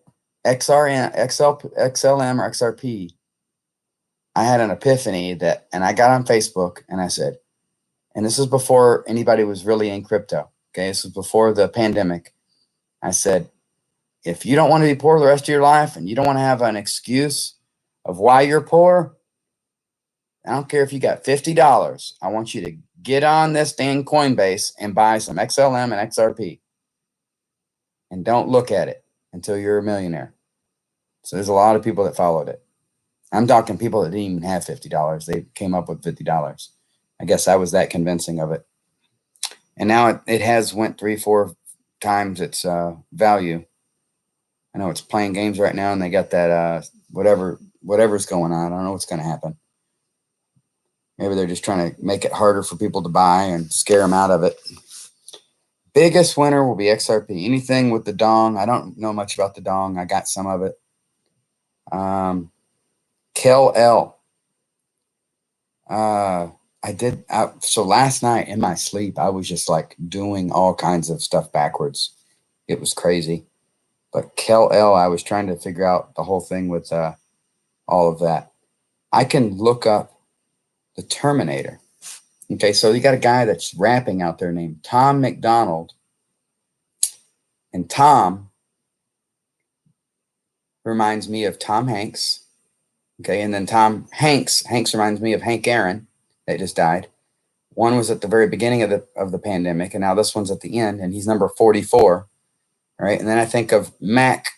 XLM or XRP, I had an epiphany and I got on Facebook and I said, and this is before anybody was really in crypto. Okay. This was before the pandemic. I said, if you don't want to be poor the rest of your life and you don't want to have an excuse of why you're poor, I don't care if you got $50. I want you to get on this dang Coinbase and buy some XLM and XRP. And don't look at it until you're a millionaire. So there's a lot of people that followed it. I'm talking people that didn't even have $50. They came up with $50. I guess I was that convincing of it. And now it has went 3-4 times its value. I know it's playing games right now, and they got that whatever's going on. I don't know what's going to happen. Maybe they're just trying to make it harder for people to buy and scare them out of it. Biggest winner will be XRP. Anything with the dong. I don't know much about the dong. I got some of it. Kel-El. So last night in my sleep, I was just like doing all kinds of stuff backwards. It was crazy. But Kel-El, I was trying to figure out the whole thing with all of that. I can look up the Terminator. Okay, so you got a guy that's rapping out there named Tom McDonald. And Tom reminds me of Tom Hanks. Okay, and then Tom Hanks reminds me of Hank Aaron that just died. One was at the very beginning of the pandemic, and now this one's at the end, and he's number 44. All right, and then I think of Mac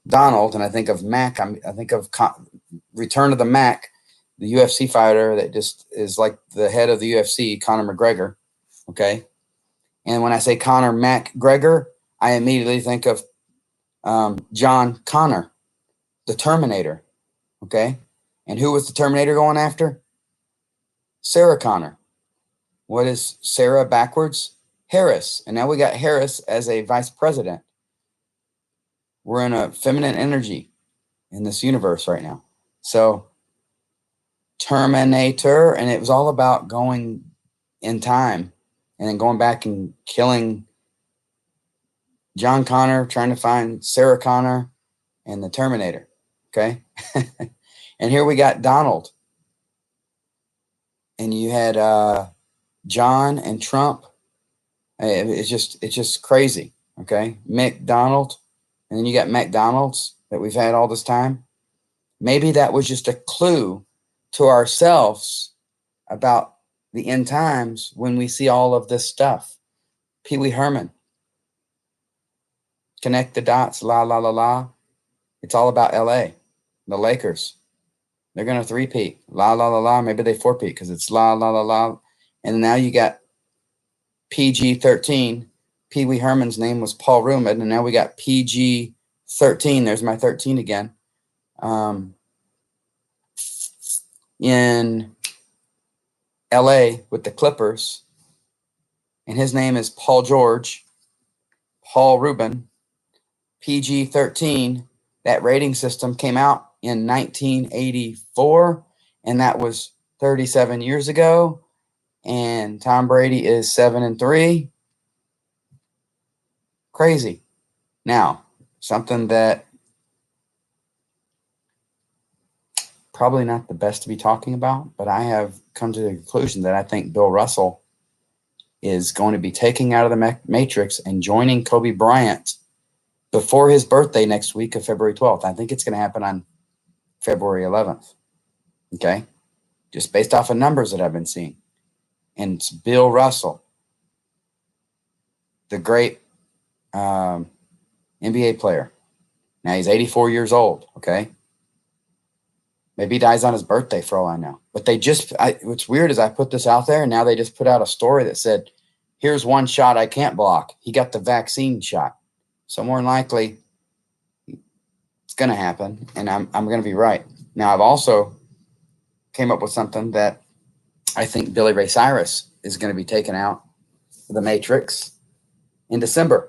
Donald, and I think of Mac. I think of Return of the Mac, the UFC fighter that just is like the head of the UFC, Conor McGregor. Okay, and when I say Conor McGregor, I immediately think of John Connor, the Terminator. Okay, and who was the Terminator going after? Sarah Connor. What is Sarah backwards? Harris. And now we got Harris as a vice president. We're in a feminine energy in this universe right now. So Terminator, and it was all about going in time and then going back and killing John Connor trying to find Sarah Connor and the Terminator. Okay. And here we got Donald. And you had John and Trump. It's just crazy. Okay. McDonald. And then you got McDonald's that we've had all this time. Maybe that was just a clue to ourselves about the end times when we see all of this stuff. Pee Wee Herman. Connect the dots. La, la, la, la. It's all about LA. The Lakers. They're going to three-peat. La, la, la, la. Maybe they four-peat because it's la, la, la, la. And now you got PG-13. Pee Wee Herman's name was Paul Ruman, and now we got PG-13. There's my 13 again. In LA with the Clippers, and his name is Paul George, Paul Rubin, PG-13. That rating system came out in 1984, and that was 37 years ago. And Tom Brady is 7-3. Crazy. Now, something that probably not the best to be talking about, but I have come to the conclusion that I think Bill Russell is going to be taking out of the Matrix and joining Kobe Bryant before his birthday next week of February 12th. I think it's going to happen on February 11th. Okay? Just based off of numbers that I've been seeing. And it's Bill Russell, the great NBA player. Now he's 84 years old. Okay? Maybe he dies on his birthday for all I know. But what's weird is I put this out there, and now they just put out a story that said, here's one shot I can't block. He got the vaccine shot. So more than likely, it's going to happen, and I'm going to be right. Now, I've also came up with something that I think Billy Ray Cyrus is going to be taken out of the Matrix in December.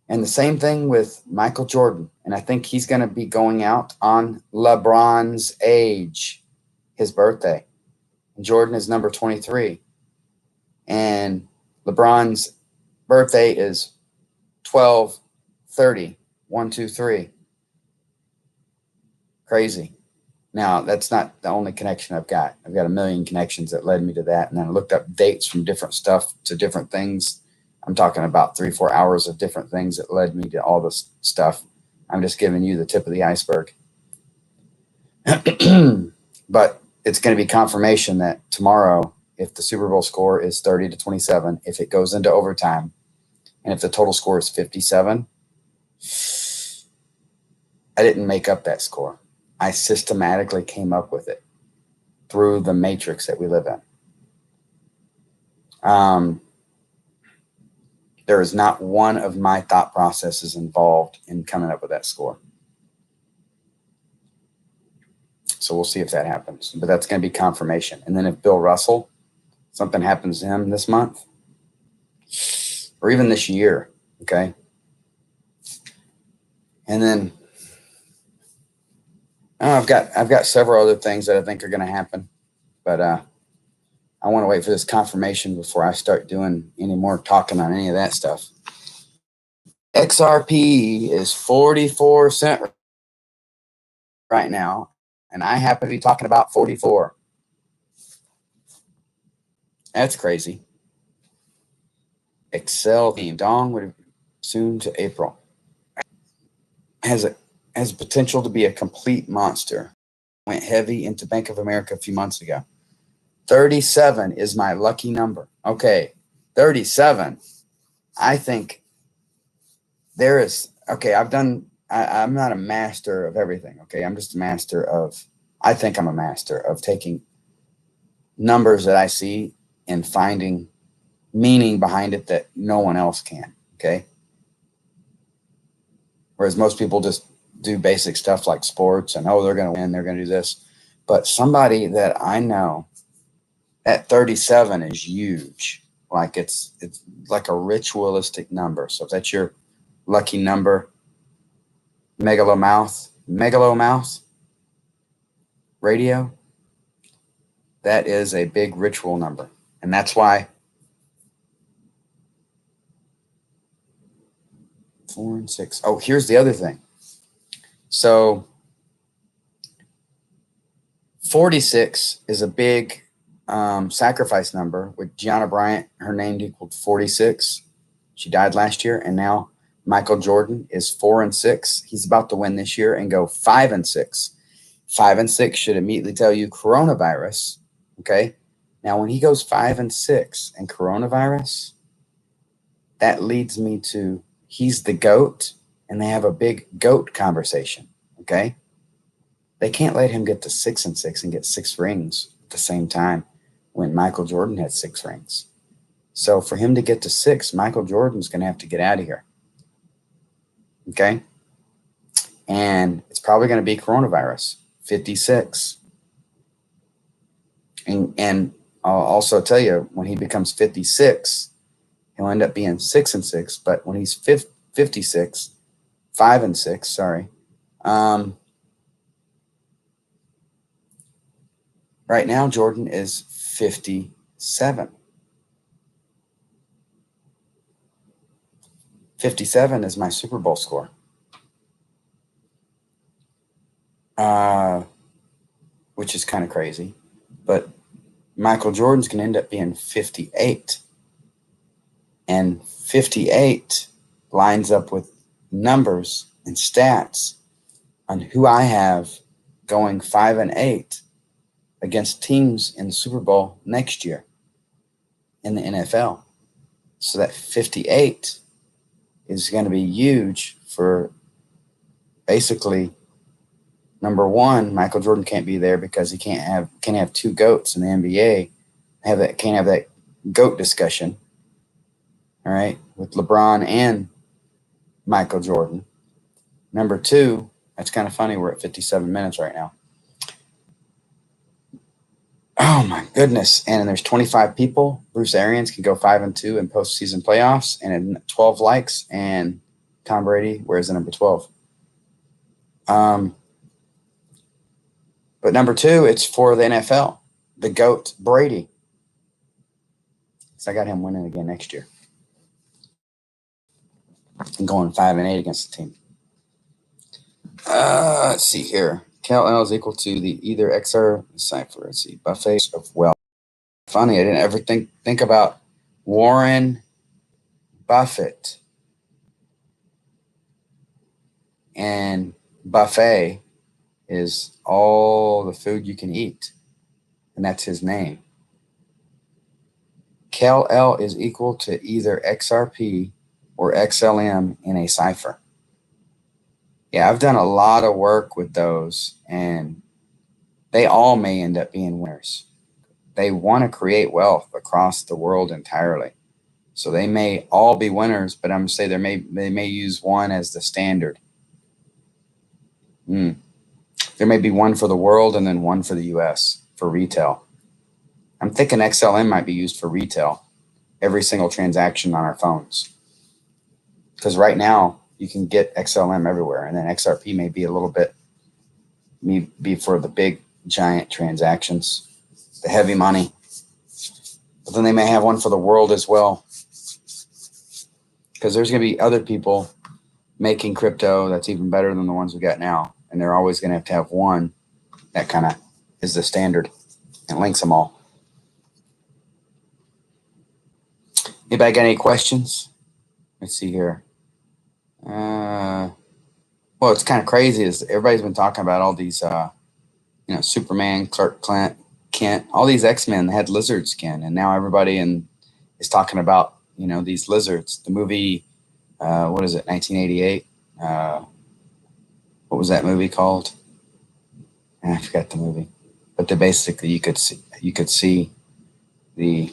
And the same thing with Michael Jordan. And I think he's going to be going out on LeBron's age, his birthday. And Jordan is number 23. And LeBron's birthday is 12/30. 1, 2, 3. Crazy. Now, that's not the only connection I've got. I've got a million connections that led me to that. And then I looked up dates from different stuff to different things. I'm talking about 3-4 hours of different things that led me to all this stuff. I'm just giving you the tip of the iceberg. But it's going to be confirmation that tomorrow, if the Super Bowl score is 30-27, if it goes into overtime, and if the total score is 57, I didn't make up that score. I systematically came up with it through the matrix that we live in. There is not one of my thought processes involved in coming up with that score. So we'll see if that happens. But that's going to be confirmation. And then if Bill Russell, something happens to him this month, or even this year, okay? And then I've got several other things that I think are going to happen, but I want to wait for this confirmation before I start doing any more talking on any of that stuff. XRP is 44 cents right now, and I happen to be talking about 44. That's crazy. Excel theme. Dong would soon to April. Has potential to be a complete monster. Went heavy into Bank of America a few months ago. 37 is my lucky number. Okay, 37. I think there is, okay, I'm not a master of everything, okay? I'm just a master of, I think I'm a master of taking numbers that I see and finding meaning behind it that no one else can, okay? Whereas most people just do basic stuff like sports and, they're going to win, they're going to do this. But somebody that I know at 37 is huge. Like it's like a ritualistic number. So if that's your lucky number, megalomouth radio, that is a big ritual number. And that's why 4-6. Oh, here's the other thing. So 46 is a big sacrifice number. With Gianna Bryant, her name equaled 46. She died last year, and now Michael Jordan is 4-6. He's about to win this year and go 5-6. 5-6 should immediately tell you coronavirus. Okay. Now, when he goes 5-6 and coronavirus, that leads me to he's the GOAT, and they have a big GOAT conversation. Okay. They can't let him get to 6-6 and get 6 rings at the same time when Michael Jordan had 6 rings. So for him to get to 6, Michael Jordan's going to have to get out of here. Okay. And it's probably going to be coronavirus, 56. And I'll also tell you, when he becomes 56, he'll end up being 6-6. But when he's 56, 5-6, sorry. Right now, Jordan is 57. 57 is my Super Bowl score. Which is kind of crazy. But Michael Jordan's going to end up being 58. And 58 lines up with numbers and stats on who I have going 5-8 against teams in the Super Bowl next year in the NFL. So that 58 is going to be huge for basically, number one, Michael Jordan can't be there because he can't have 2 GOATs in the NBA. Can't have that GOAT discussion. All right, with LeBron and Michael Jordan. Number 2, that's kind of funny. We're at 57 minutes right now. Oh my goodness! And there's 25 people. Bruce Arians can go 5-2 in postseason playoffs, and 12 likes. And Tom Brady, where's the number 12? But number 2, it's for the NFL. The GOAT, Brady. So I got him winning again next year and going 5-8 against the team. Let's see here. KL is equal to the either XR cipher. Let's see. Buffet of wealth. Funny, I didn't ever think about Warren Buffett and buffet is all the food you can eat, and that's his name. KL is equal to either XRP or XLM in a cipher. Yeah, I've done a lot of work with those, and they all may end up being winners. They want to create wealth across the world entirely. So they may all be winners, but I'm going to say they may use one as the standard. There may be one for the world and then one for the US for retail. I'm thinking XLM might be used for retail, every single transaction on our phones. Because right now, you can get XLM everywhere, and then XRP may be a little bit, be for the big, giant transactions, the heavy money. But then they may have one for the world as well. Because there's going to be other people making crypto that's even better than the ones we got now. And they're always going to have one that kind of is the standard and links them all. Anybody got any questions? Let's see here. Well, it's kind of crazy is everybody's been talking about all these, Superman, Clark Kent, all these X-Men had lizard skin. And now everybody is talking about, these lizards. The movie, what is it, 1988? What was that movie called? I forgot the movie. But basically you could see the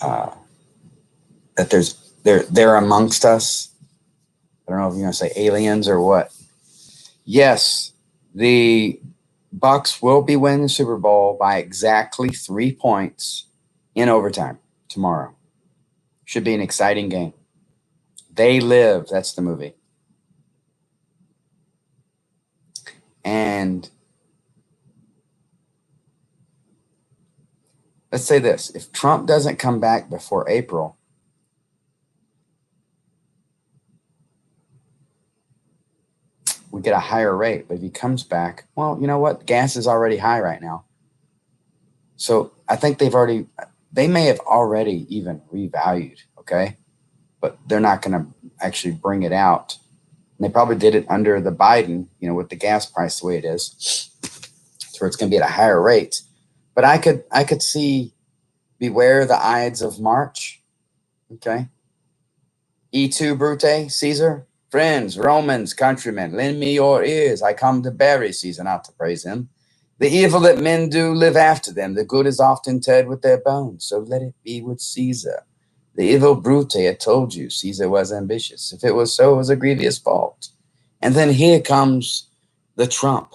that they're amongst us. I don't know if you're going to say aliens or what. Yes, the Bucks will be winning the Super Bowl by exactly 3 points in overtime tomorrow. Should be an exciting game. They Live, that's the movie. And let's say this. If Trump doesn't come back before April, we get a higher rate. But if he comes back, well, you know what? Gas is already high right now. So I think they may have already even revalued, okay? But they're not going to actually bring it out. And they probably did it under the Biden, with the gas price the way it is, so it's going to be at a higher rate. But I could see beware the Ides of March, okay? E2 Brute, Caesar, friends, Romans, countrymen, lend me your ears. I come to bury Caesar, not to praise him. The evil that men do live after them. The good is often interred with their bones. So let it be with Caesar. The evil Brute had told you Caesar was ambitious. If it was so, it was a grievous fault. And then here comes the Trump.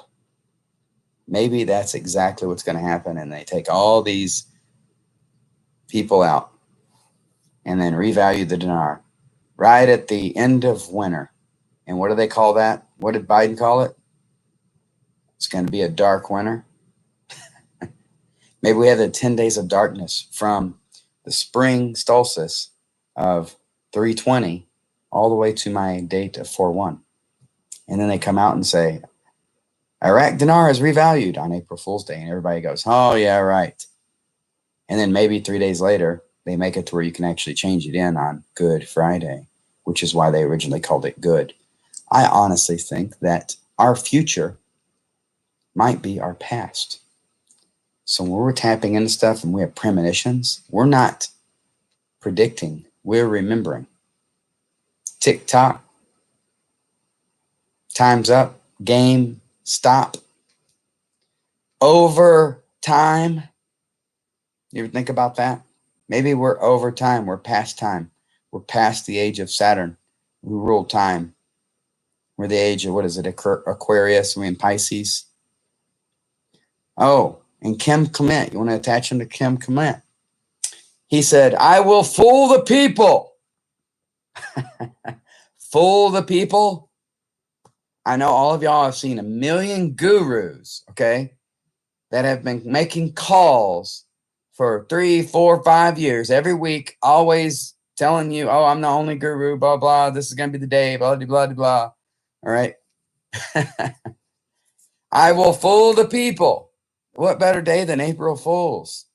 Maybe that's exactly what's going to happen. And they take all these people out and then revalue the dinar right at the end of winter. And what do they call that? What did Biden call it? It's going to be a dark winter. Maybe we have the 10 days of darkness from the spring solstice of 320 all the way to my date of 4/1. And then they come out and say, Iraq dinar is revalued on April Fool's Day. And everybody goes, oh, yeah, right. And then maybe 3 days later, they make it to where you can actually change it in on Good Friday, which is why they originally called it good. I honestly think that our future might be our past. So when we're tapping into stuff and we have premonitions, we're not predicting, we're remembering. Tick tock, time's up, game, stop. Over time. You ever think about that? Maybe we're over time, we're past time. We're past the age of Saturn, who ruled time. We're the age of, Aquarius, we're in Pisces. Oh, and Kim Clement, you want to attach him to Kim Clement? He said, I will fool the people. Fool the people? I know all of y'all have seen a million gurus, okay, that have been making calls for 3, 4, 5 years, every week, always telling you, oh, I'm the only guru, blah, blah, this is going to be the day, blah, blah, blah, blah. All right. I will fool the people. What better day than April Fool's?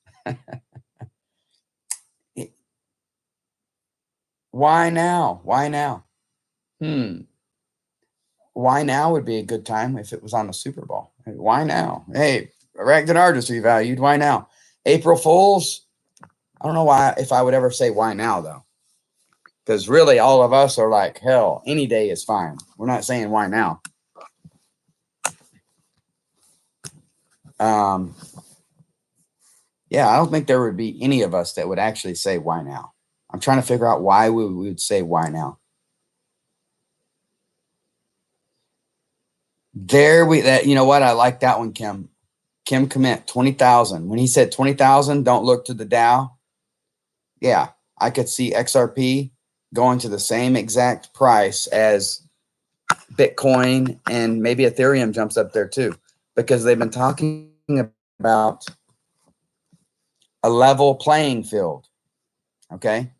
Why now? Why now? Why now would be a good time if it was on the Super Bowl. Why now? Hey, Iraq dinar just revalued. Why now? April Fools? I don't know why, if I would ever say why now, though. Because really, all of us are like, hell, any day is fine. We're not saying why now. Yeah, I don't think there would be any of us that would actually say why now. I'm trying to figure out why we would say why now. You know what? I like that one, Kim. Kim Commit, 20,000. When he said 20,000, don't look to the Dow. Yeah, I could see XRP going to the same exact price as Bitcoin, and maybe Ethereum jumps up there too, because they've been talking about a level playing field. Okay.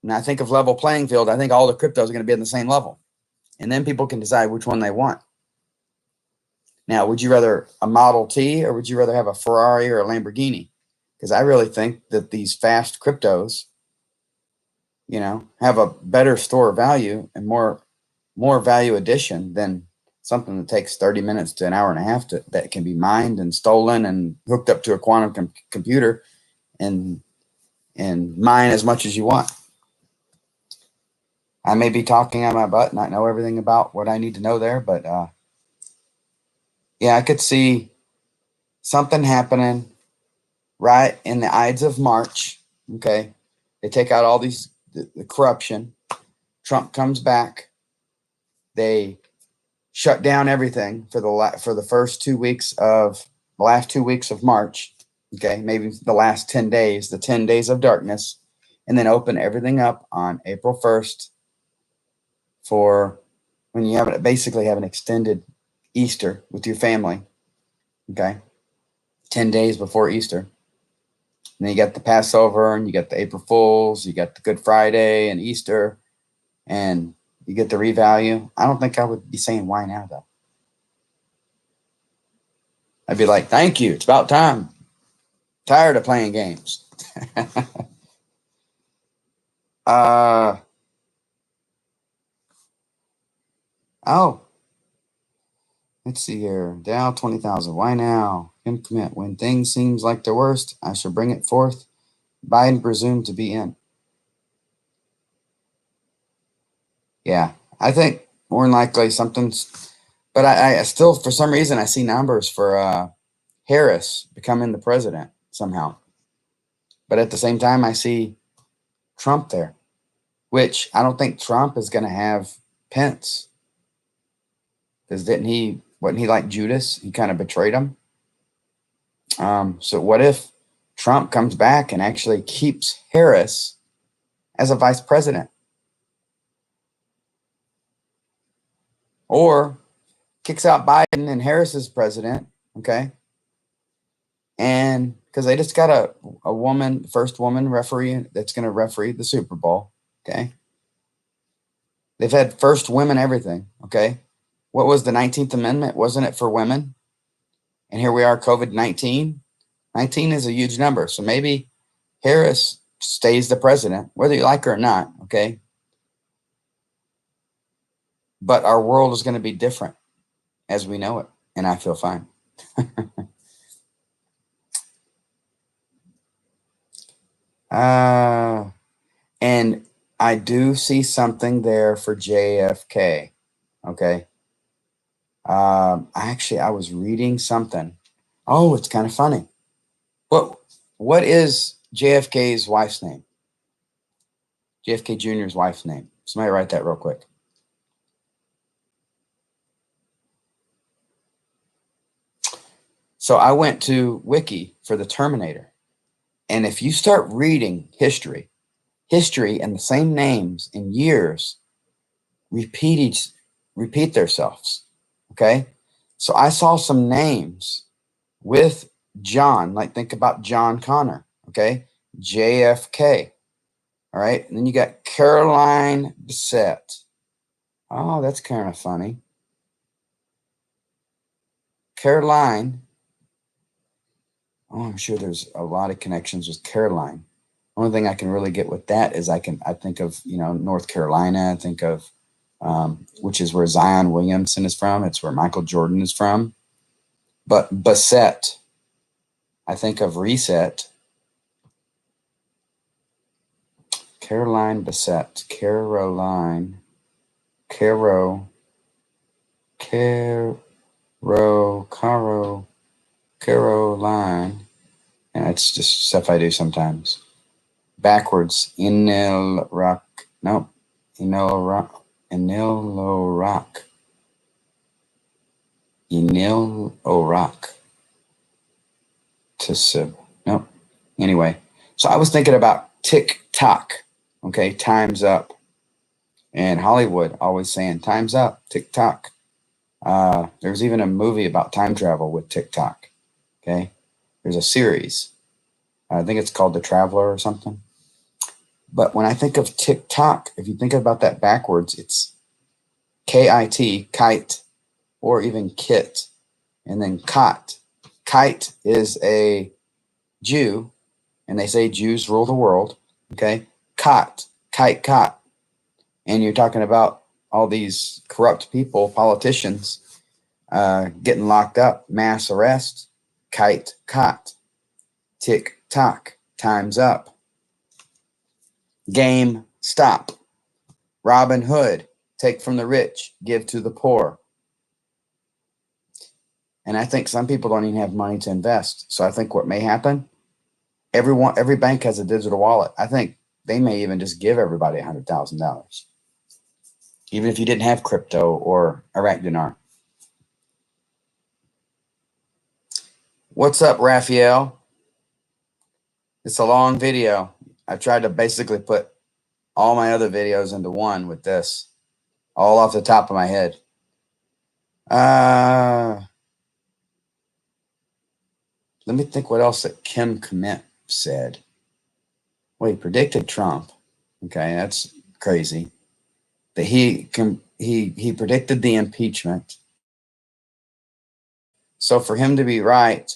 When I think of level playing field, I think all the cryptos are going to be in the same level. And then people can decide which one they want. Now, would you rather a Model T or would you rather have a Ferrari or a Lamborghini? Because I really think that these fast cryptos, have a better store value and more value addition than something that takes 30 minutes to an hour and a half that can be mined and stolen and hooked up to a quantum computer and mine as much as you want. I may be talking on my butt, not know everything about what I need to know there, but yeah, I could see something happening right in the Ides of March. Okay, they take out all the corruption. Trump comes back. They shut down everything for the last 2 weeks of March. Okay, maybe the last 10 days, the 10 days of darkness, and then open everything up on April 1st for when you basically have an extended Easter with your family. Okay, 10 days before Easter. And then you got the Passover, and you got the April Fools, you got the Good Friday and Easter, and you get the revalue. I don't think I would be saying why now, though. I'd be like, thank you. It's about time. Tired of playing games. Oh, let's see here. Dow 20,000. Why now? Kim commit. When things seems like the worst, I shall bring it forth. Biden presumed to be in. Yeah, I think more than likely something's, but I still, for some reason, I see numbers for Harris becoming the president somehow. But at the same time, I see Trump there, which I don't think Trump is going to have Pence. Because wasn't he like Judas? He kind of betrayed him. So what if Trump comes back and actually keeps Harris as a vice president? Or kicks out Biden and Harris is president, okay? And because they just got a woman, first woman referee that's going to referee the Super Bowl, okay? They've had first women everything, okay? What was the 19th Amendment? Wasn't it for women? And here we are, COVID-19. 19 is a huge number. So maybe Harris stays the president, whether you like her or not, okay? But our world is going to be different as we know it, and I feel fine. And I do see something there for JFK, okay? I was reading something. Oh, it's kind of funny. What is JFK's wife's name? JFK Jr.'s wife's name. Somebody write that real quick. So I went to Wiki for the Terminator. And if you start reading history and the same names in years repeat themselves. Okay. So I saw some names with John, like think about John Connor. Okay. JFK. All right. And then you got Caroline Bessette. Oh, that's kind of funny. Caroline. Oh, I'm sure there's a lot of connections with Caroline. Only thing I can really get with that is I think of, North Carolina. I think of, which is where Zion Williamson is from. It's where Michael Jordan is from. But Bessette, I think of Reset. Caroline Bessette. Caroline. Caroline. And it's just stuff I do sometimes. Backwards. Enil Rock. Nope. Enil Rock. Enil Rock. Tisib. Nope. Anyway, so I was thinking about TikTok. Okay, time's up. And Hollywood always saying time's up. TikTok. There's even a movie about time travel with TikTok. Okay, there's a series. I think it's called The Traveler or something. But when I think of TikTok, if you think about that backwards, it's KIT, kite, or even kit, and then kot. Kite is a Jew, and they say Jews rule the world. Okay, kot, kite, kot, and you're talking about all these corrupt people, politicians, getting locked up, mass arrest. Kite, kot, tick tock, time's up. Game, stop. Robin Hood, take from the rich, give to the poor. And I think some people don't even have money to invest. So I think what may happen, every bank has a digital wallet. I think they may even just give everybody $100,000, even if you didn't have crypto or Iraq dinar. What's up, Raphael? It's a long video. I tried to basically put all my other videos into one with this, all off the top of my head. Let me think what else that Kim Commit said. Well, he predicted Trump. Okay, that's crazy. That he predicted the impeachment. So for him to be right,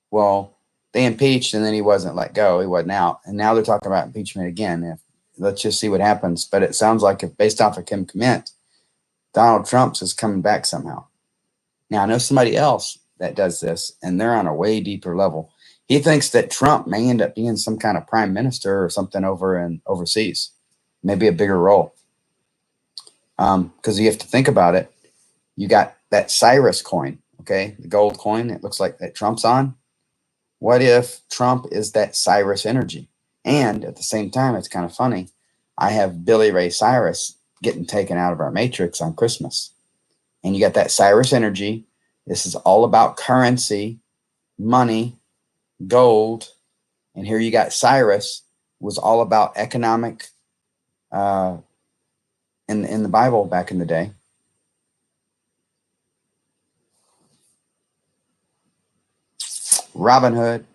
well, they impeached and then he wasn't let go. He wasn't out. And now they're talking about impeachment again. Let's just see what happens. But it sounds like if based off of Kim Clement, Donald Trump's is coming back somehow. Now, I know somebody else that does this, and they're on a way deeper level. He thinks that Trump may end up being some kind of prime minister or something overseas, maybe a bigger role. Because you have to think about it. You got that Cyrus coin, okay, the gold coin. It looks like that Trump's on. What if Trump is that Cyrus energy? And at the same time, it's kind of funny. I have Billy Ray Cyrus getting taken out of our matrix on Christmas. And you got that Cyrus energy. This is all about currency, money, gold. And here you got Cyrus was all about economic in the Bible back in the day. Robin Hood.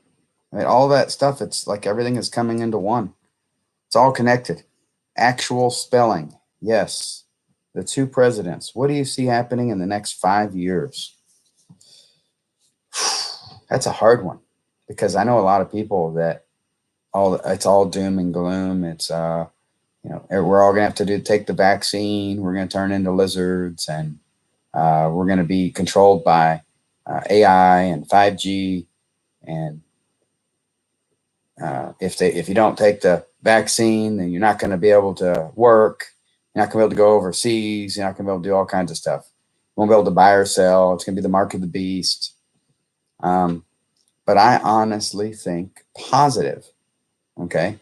I mean, all that stuff, it's like everything is coming into one. It's all connected. Actual spelling. Yes. The two presidents. What do you see happening in the next 5 years? That's a hard one because I know a lot of people that it's all doom and gloom. It's we're all gonna have to take the vaccine. We're gonna turn into lizards, and we're gonna be controlled by AI and 5G. And if you don't take the vaccine, then you're not going to be able to work. You're not going to be able to go overseas. You're not going to be able to do all kinds of stuff. You won't be able to buy or sell. It's going to be the mark of the beast. But I honestly think positive. Okay.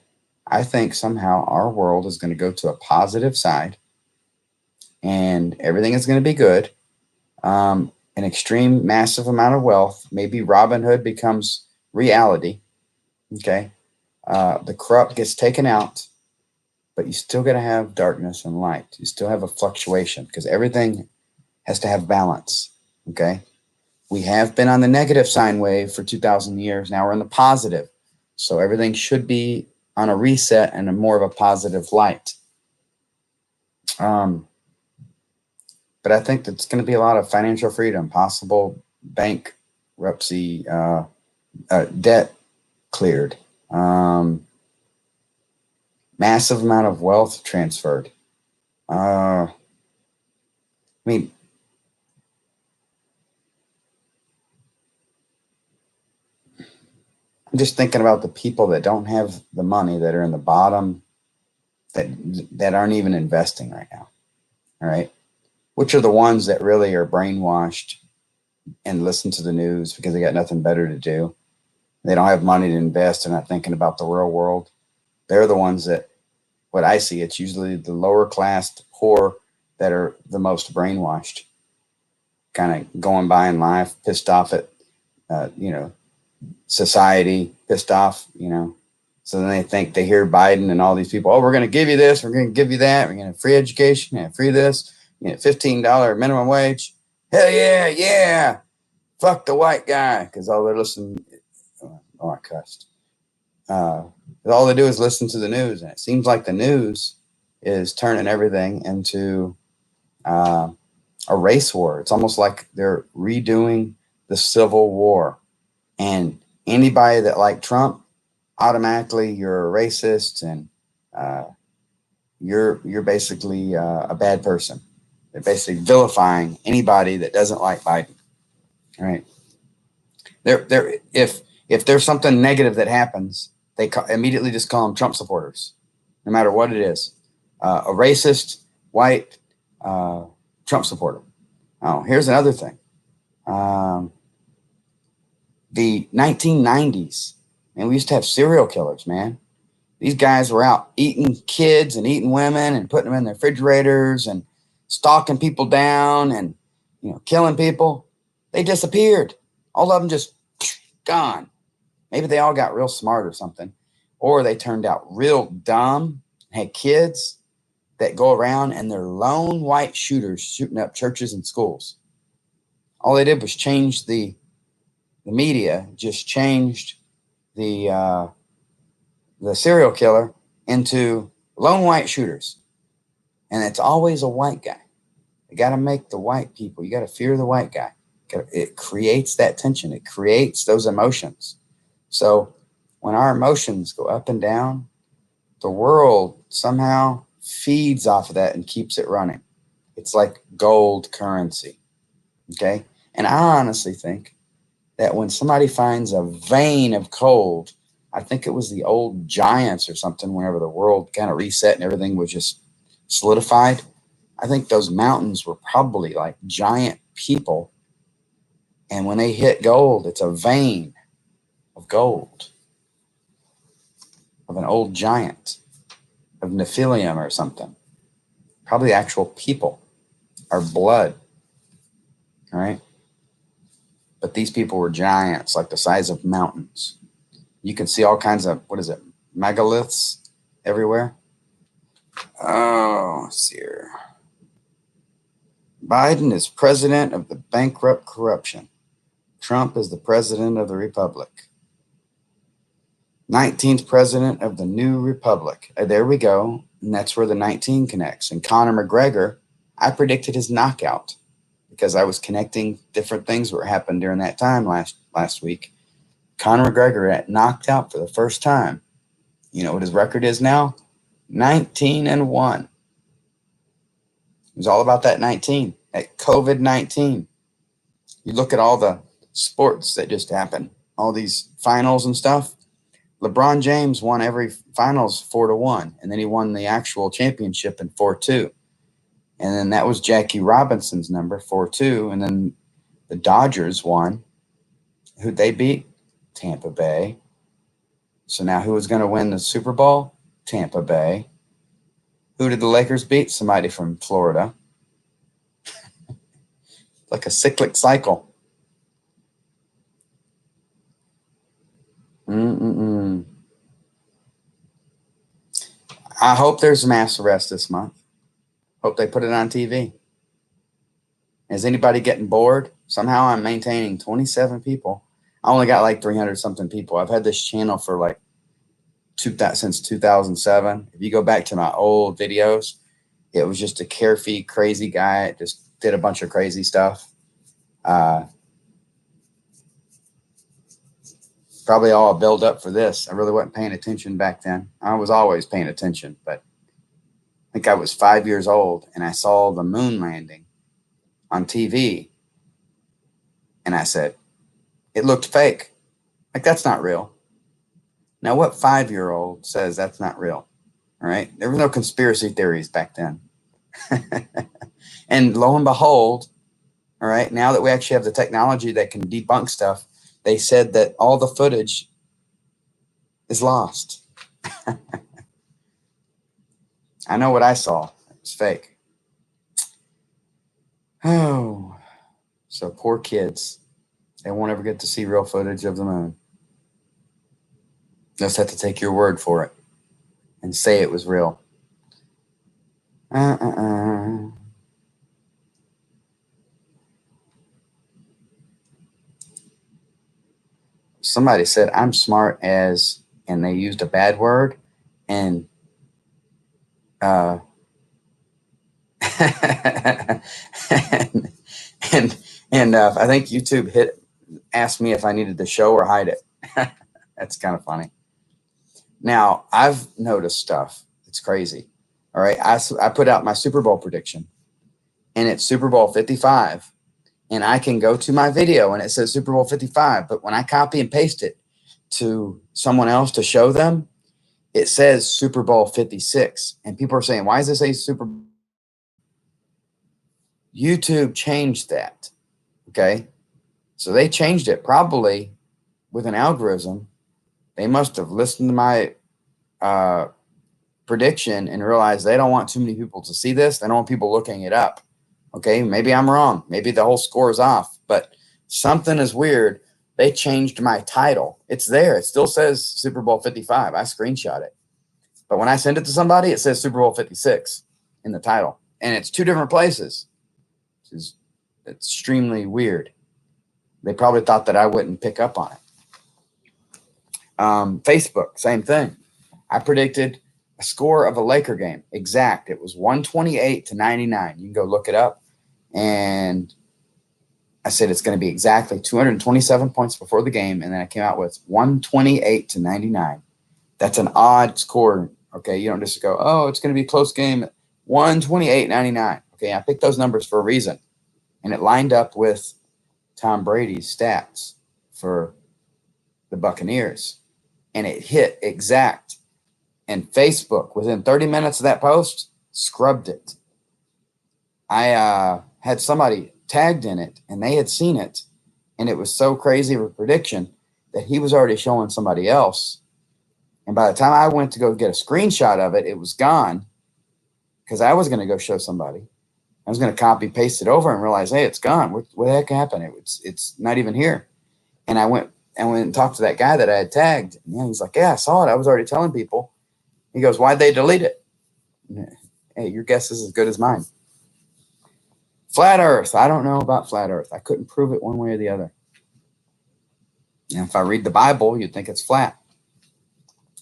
I think somehow our world is going to go to a positive side and everything is going to be good. An extreme, massive amount of wealth. Maybe Robin Hood becomes reality. Okay. The corrupt gets taken out, but you still got to have darkness and light. You still have a fluctuation because everything has to have balance. Okay. We have been on the negative sine wave for 2,000 years. Now we're in the positive. So everything should be on a reset and a more of a positive light. But I think that's going to be a lot of financial freedom, possible bankruptcy, debt cleared, massive amount of wealth transferred. I mean, I'm just thinking about the people that don't have the money, that are in the bottom, that aren't even investing right now. All right. Which are the ones that really are brainwashed and listen to the news because they got nothing better to do. They don't have money to invest. They're not thinking about the real world. They're the ones that, what I see, it's usually the lower class poor that are the most brainwashed, kind of going by in life, pissed off at, society, pissed off, So then they think, they hear Biden and all these people, oh, we're going to give you this, we're going to give you that, we're going to have free education, and free this, $15 minimum wage. Hell yeah, yeah. Fuck the white guy, because all they're listening. Oh, I cussed. All they do is listen to the news, and it seems like the news is turning everything into a race war. It's almost like they're redoing the Civil War. And anybody that like Trump, automatically you're a racist, and you're basically a bad person. They're basically vilifying anybody that doesn't like Biden. All right. If there's something negative that happens, they immediately just call them Trump supporters, no matter what it is. A racist, white, Trump supporter. Oh, here's another thing. The 1990s, and we used to have serial killers, man. These guys were out eating kids and eating women and putting them in their refrigerators and stalking people down and, killing people. They disappeared. All of them just gone. Maybe they all got real smart or something, or they turned out real dumb, had kids that go around and they're lone white shooters shooting up churches and schools. All they did was change the media, just changed the serial killer into lone white shooters. And it's always a white guy. You got to make the white people, you got to fear the white guy. It creates that tension. It creates those emotions. So when our emotions go up and down, the world somehow feeds off of that and keeps it running. It's like gold currency. Okay. And I honestly think that when somebody finds a vein of gold, I think it was the old giants or something, whenever the world kind of reset and everything was just solidified. I think those mountains were probably like giant people. And when they hit gold, it's a vein of gold, of an old giant, of Nephilim or something. Probably actual people, our blood. All right. But these people were giants, like the size of mountains. You can see all kinds of, what is it, megaliths everywhere. Oh, let's see here. Biden is president of the bankrupt corruption. Trump is the president of the republic. 19th president of the new republic. There we go. And that's where the 19 connects. And Conor McGregor, I predicted his knockout because I was connecting different things that were happening during that time last week. Conor McGregor got knocked out for the first time. You know what his record is now? 19-1. It was all about that 19, that COVID-19. You look at all the sports that just happened, all these finals and stuff. LeBron James won every finals 4-1, and then he won the actual championship in 4-2. And then that was Jackie Robinson's number, 4-2. And then the Dodgers won. Who'd they beat? Tampa Bay. So now who was going to win the Super Bowl? Tampa Bay. Who did the Lakers beat? Somebody from Florida. Like a cyclic cycle. I hope there's mass arrest this month. Hope they put it on TV. Is anybody getting bored? Somehow I'm maintaining 27 people. I only got like 300 something people. I've had this channel for like since 2007. If you go back to my old videos, it was just a carefree, crazy guy. Just did a bunch of crazy stuff. Probably all a build up for this. I really wasn't paying attention back then. I was always paying attention, but I think I was 5 years old and I saw the moon landing on TV. And I said, it looked fake. Like, that's not real. Now, what 5-year-old says that's not real? All right. There were no conspiracy theories back then. And lo and behold, all right, now that we actually have the technology that can debunk stuff, they said that all the footage is lost. I know what I saw. It's fake. Oh, so poor kids. They won't ever get to see real footage of the moon. Just have to take your word for it and say it was real. Somebody said I'm smart as, and they used a bad word, and and I think YouTube asked me if I needed to show or hide it. That's kind of funny. Now, I've noticed stuff. It's crazy. All right. I put out my Super Bowl prediction, and it's Super Bowl 55. And I can go to my video and it says Super Bowl 55. But when I copy and paste it to someone else to show them, it says Super Bowl 56. And people are saying, why does it say Super Bowl? YouTube changed that. Okay. So they changed it probably with an algorithm. They must have listened to my prediction and realized they don't want too many people to see this. They don't want people looking it up. Okay, maybe I'm wrong. Maybe the whole score is off, but something is weird. They changed my title. It's there. It still says Super Bowl 55. I screenshot it. But when I send it to somebody, it says Super Bowl 56 in the title. And it's two different places. It's extremely weird. They probably thought that I wouldn't pick up on it. Facebook, same thing. I predicted a score of a Laker game. Exact. It was 128-99. You can go look it up. And I said it's going to be exactly 227 points before the game, and then I came out with 128 to 99. That's an odd score. Okay, you don't just go, oh, it's going to be a close game. 128-99. Okay, I picked those numbers for a reason, and it lined up with Tom Brady's stats for the Buccaneers, and it hit exact. And Facebook, within 30 minutes of that post, scrubbed it. I had somebody tagged in it, and they had seen it, and it was so crazy of a prediction that he was already showing somebody else. And by the time I went to go get a screenshot of it, it was gone because I was going to go show somebody. I was going to copy paste it over and realize, hey, it's gone. What the heck happened? It's not even here. And I went and talked to that guy that I had tagged. And he's like, yeah, I saw it. I was already telling people. He goes, why'd they delete it? Hey, your guess is as good as mine. Flat Earth. I don't know about flat Earth. I couldn't prove it one way or the other. And if I read the Bible, you'd think it's flat.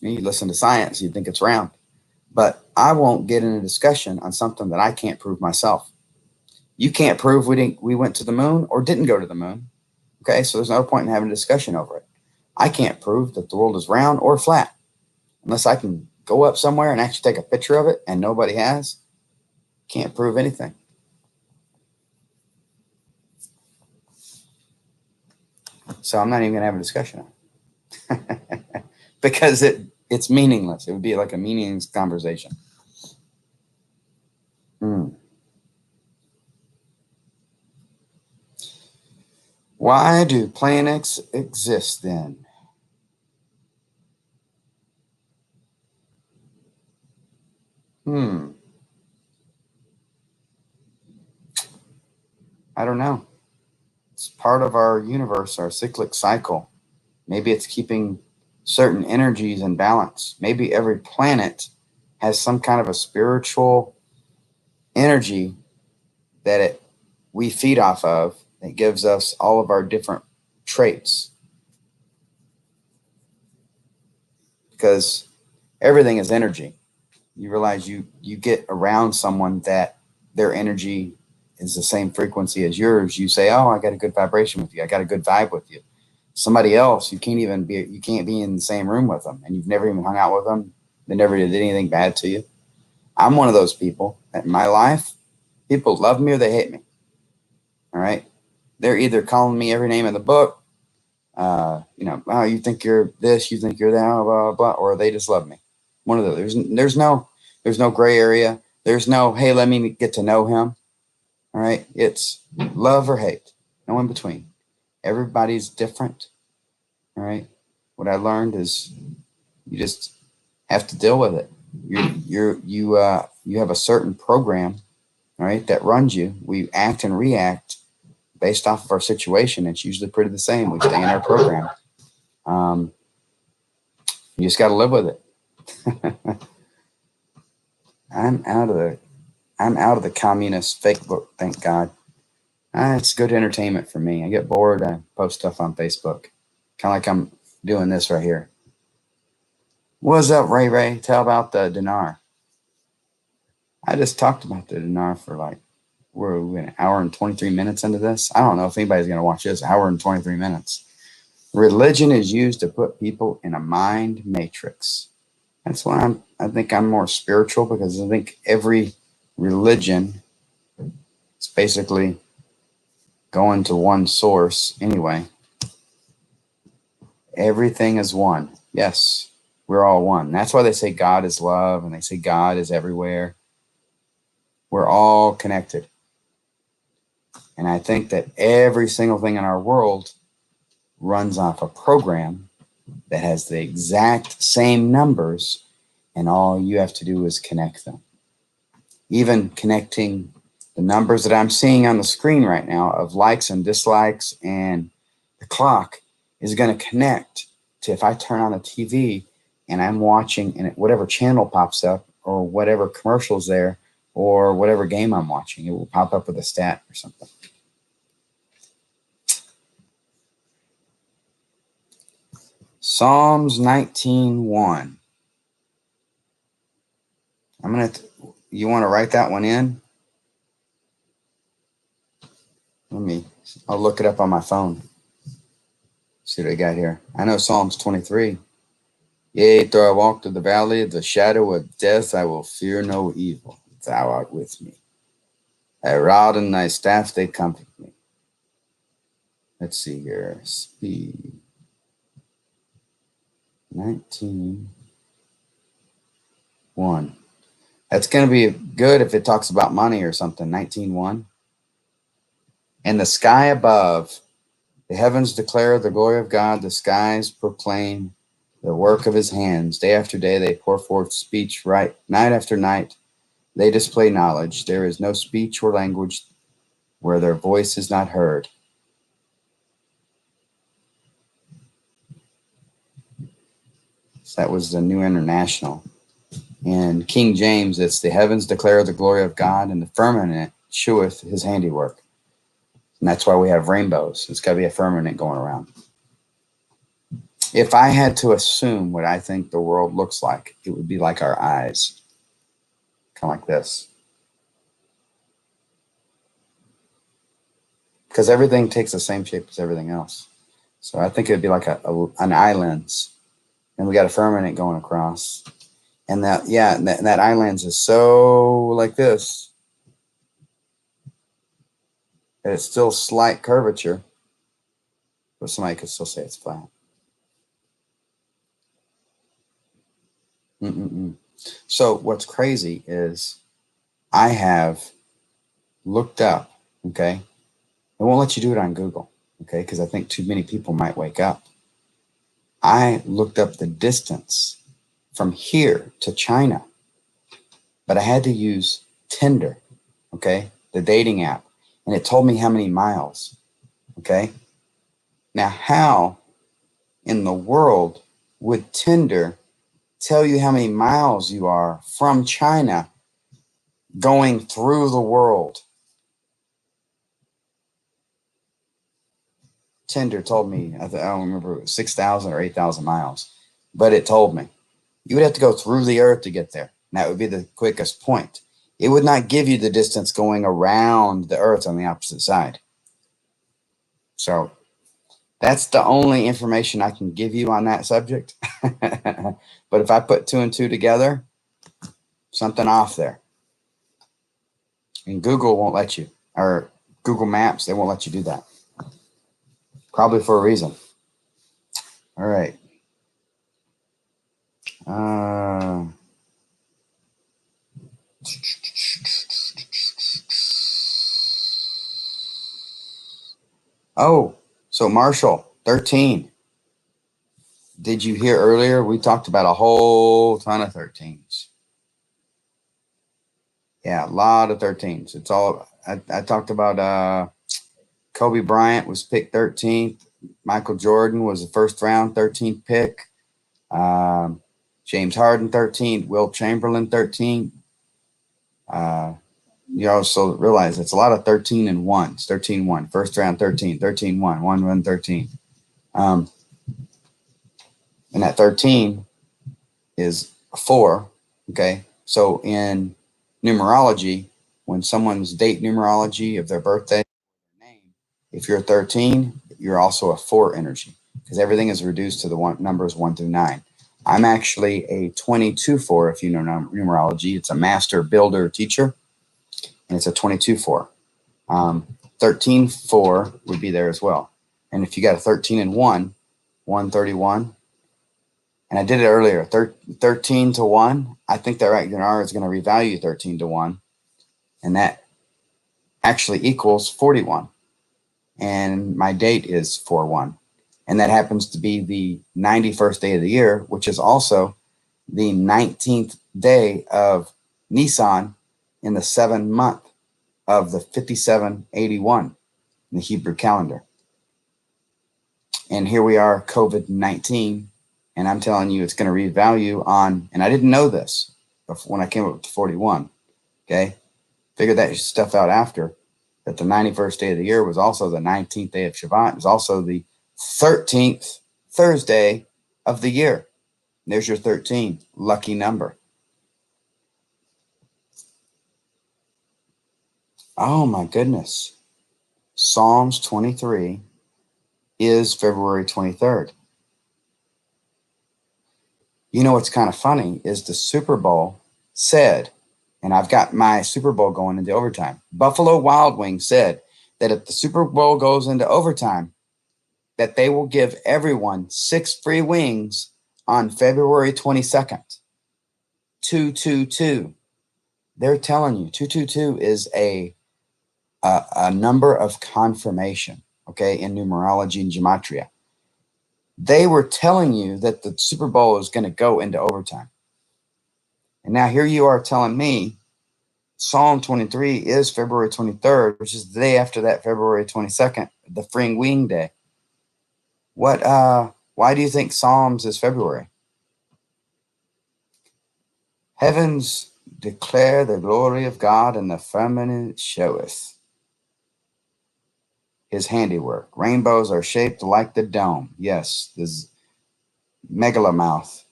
You listen to science, you'd think it's round. But I won't get in a discussion on something that I can't prove myself. You can't prove we went to the moon or didn't go to the moon. Okay, so there's no point in having a discussion over it. I can't prove that the world is round or flat unless I can go up somewhere and actually take a picture of it, and nobody has. Can't prove anything. So I'm not even going to have a discussion on it because it's meaningless. It would be like a meaningless conversation. Why do planets exist then? I don't know. It's part of our universe, our cyclic cycle. Maybe it's keeping certain energies in balance. Maybe every planet has some kind of a spiritual energy that we feed off of that gives us all of our different traits. Because everything is energy. You realize you get around someone that their energy is the same frequency as yours. You say, oh, I got a good vibration with you. I got a good vibe with you. Somebody else, you can't be in the same room with them, and you've never even hung out with them. They never did anything bad to you. I'm one of those people. In my life, people love me or they hate me. All right. They're either calling me every name in the book, oh, you think you're this, you think you're that, blah, blah, blah, or they just love me. One of those. There's no gray area. There's no, hey, let me get to know him. All right. It's love or hate. No in between. Everybody's different. All right. What I learned is you just have to deal with it. You have a certain program, all right, that runs you. We act and react based off of our situation. It's usually pretty the same. We stay in our program. You just got to live with it. I'm out of the communist fake book. Thank God. It's good entertainment for me. I get bored. I post stuff on Facebook, kind of like I'm doing this right here. What's up, Ray Ray? Tell about the dinar. I just talked about the dinar for we're an hour and 23 minutes into this. I don't know if anybody's going to watch this. Hour and 23 minutes. Religion is used to put people in a mind matrix. That's why I think I'm more spiritual, because I think every religion is basically going to one source anyway. Everything is one. Yes, we're all one. That's why they say God is love, and they say God is everywhere. We're all connected. And I think that every single thing in our world runs off a program that has the exact same numbers, and all you have to do is connect them. Even connecting the numbers that I'm seeing on the screen right now of likes and dislikes and the clock is going to connect to, if I turn on the TV and I'm watching and whatever channel pops up or whatever commercials there or whatever game I'm watching, it will pop up with a stat or something. Psalms 19:1. You want to write that one in? Let me I'll look it up on my phone. See what I got here. I know Psalms 23. Yea, though I walk through the valley of the shadow of death, I will fear no evil. Thou art with me. Thy rod and thy staff, they comfort me. Let's see here. Speed. 19:1. That's going to be good if it talks about money or something. 19:1. And the sky above, the heavens declare the glory of God. The skies proclaim the work of his hands. Day after day, they pour forth speech. Right, night after night, they display knowledge. There is no speech or language where their voice is not heard. So that was the New International. In King James, it's the heavens declare the glory of God, and the firmament sheweth his handiwork. And that's why we have rainbows. It's got to be a firmament going around. If I had to assume what I think the world looks like, it would be like our eyes, kind of like this. Because everything takes the same shape as everything else. So I think it would be like an eye lens. And we got a firmament going across. And that eye lens is so like this. And it's still slight curvature. But somebody could still say it's flat. So what's crazy is I have looked up, okay? It won't let you do it on Google, okay? Because I think too many people might wake up. I looked up the distance from here to China, but I had to use Tinder, okay? The dating app. And it told me how many miles, okay? Now, how in the world would Tinder tell you how many miles you are from China going through the world? Tinder told me, I don't remember, it was 6,000 or 8,000 miles, but it told me you would have to go through the earth to get there. And that would be the quickest point. It would not give you the distance going around the earth on the opposite side. So that's the only information I can give you on that subject. But if I put 2 and 2 together, something off there. And Google won't let you, or Google Maps, they won't let you do that. Probably for a reason. All right. So Marshall, 13. Did you hear earlier? We talked about a whole ton of 13s. Yeah, a lot of 13s. It's all, I talked about Kobe Bryant was picked 13th. Michael Jordan was the first round 13th pick. James Harden 13th. Wilt Chamberlain 13th. You also realize it's a lot of 13 and 1s. 13-1. First round 13. 13-1. 1-1 13. And that 13 is a 4. Okay. So in numerology, when someone's date numerology of their birthday, if you're 13, you're also a 4 energy because everything is reduced to the numbers 1 through 9. I'm actually a 22-4 if you know numerology. It's a master builder teacher, and it's a 22-4. 13-4 would be there as well. And if you got a 13 and 1, 131, and I did it earlier, 13 to 1, I think that right dinar is going to revalue 13 to 1, and that actually equals 41. And my date is 4-1. And that happens to be the 91st day of the year, which is also the 19th day of Nisan in the 7th month of the 5781 in the Hebrew calendar. And here we are, COVID-19, and I'm telling you it's going to revalue on, and I didn't know this when I came up with 41, okay? Figured that stuff out after, that the 91st day of the year was also the 19th day of Shabbat. It was also the 13th Thursday of the year. There's your 13, lucky number. Oh my goodness. Psalms 23 is February 23rd. You know what's kind of funny is the Super Bowl said, and I've got my Super Bowl going into overtime. Buffalo Wild Wings said that if the Super Bowl goes into overtime, that they will give everyone 6 free wings on February 22nd. 222. They're telling you 222 is a number of confirmation, okay, in numerology and gematria. They were telling you that the Super Bowl is going to go into overtime. And now here you are telling me Psalm 23 is February 23rd, which is the day after that, February 22nd, the free wing day. Why do you think Psalms is February? Heavens declare the glory of God, and the firmament showeth his handiwork. Rainbows are shaped like the dome. Yes, the megalomouth.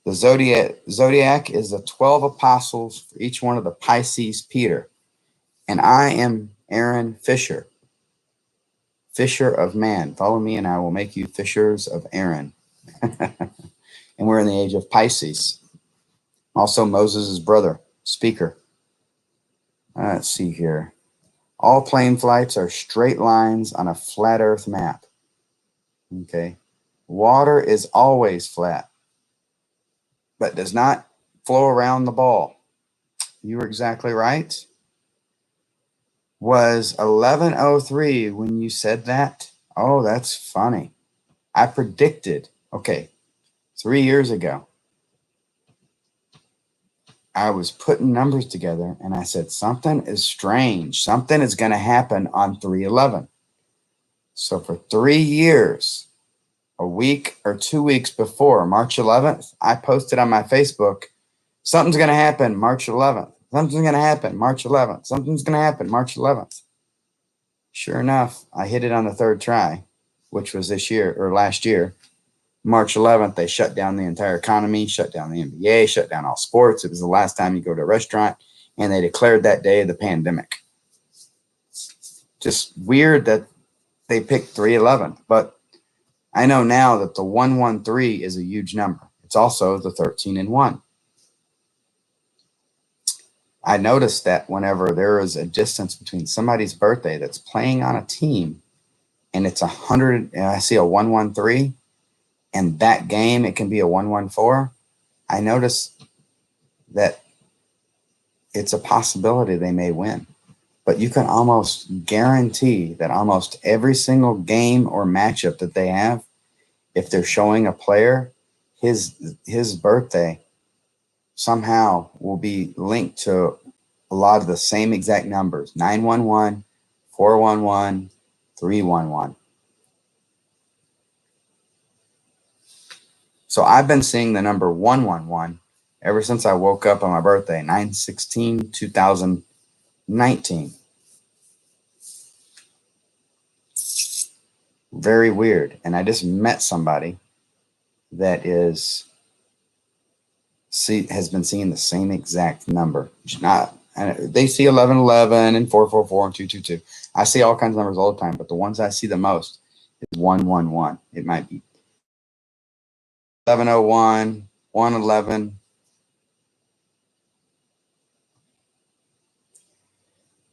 The zodiac is the 12 apostles for each one of the Pisces, Peter. And I am Aaron Fisher, fisher of man. Follow me and I will make you fishers of Aaron. And we're in the age of Pisces. Also Moses' brother, speaker. Let's see here. All plane flights are straight lines on a flat earth map. Okay. Water is always flat, but does not flow around the ball. You were exactly right. Was 11:03 when you said that? Oh, that's funny. I predicted, 3 years ago, I was putting numbers together and I said, something is strange. Something is going to happen on 3/11. So for 3 years, a week or 2 weeks before March 11th, I posted on my Facebook, something's going to happen March 11th. Something's going to happen March 11th. Something's going to happen March 11th. Sure enough, I hit it on the third try, which was this year or last year. March 11th, they shut down the entire economy, shut down the NBA, shut down all sports. It was the last time you go to a restaurant, and they declared that day the pandemic. Just weird that they picked 3/11, but I know now that the 113 is a huge number. It's also the 13 and 1. I noticed that whenever there is a distance between somebody's birthday that's playing on a team and it's 100, and I see a 113, and that game, it can be a 114, I notice that it's a possibility they may win. But you can almost guarantee that almost every single game or matchup that they have, if they're showing a player, his birthday somehow will be linked to a lot of the same exact numbers, 911, 411, 311. So I've been seeing the number 111 ever since I woke up on my birthday, 9/16/2019. Very weird. And I just met somebody that has been seeing the same exact number. They see 1111 and 444 and 222. I see all kinds of numbers all the time, but the ones I see the most is 111. It might be 1101, 111.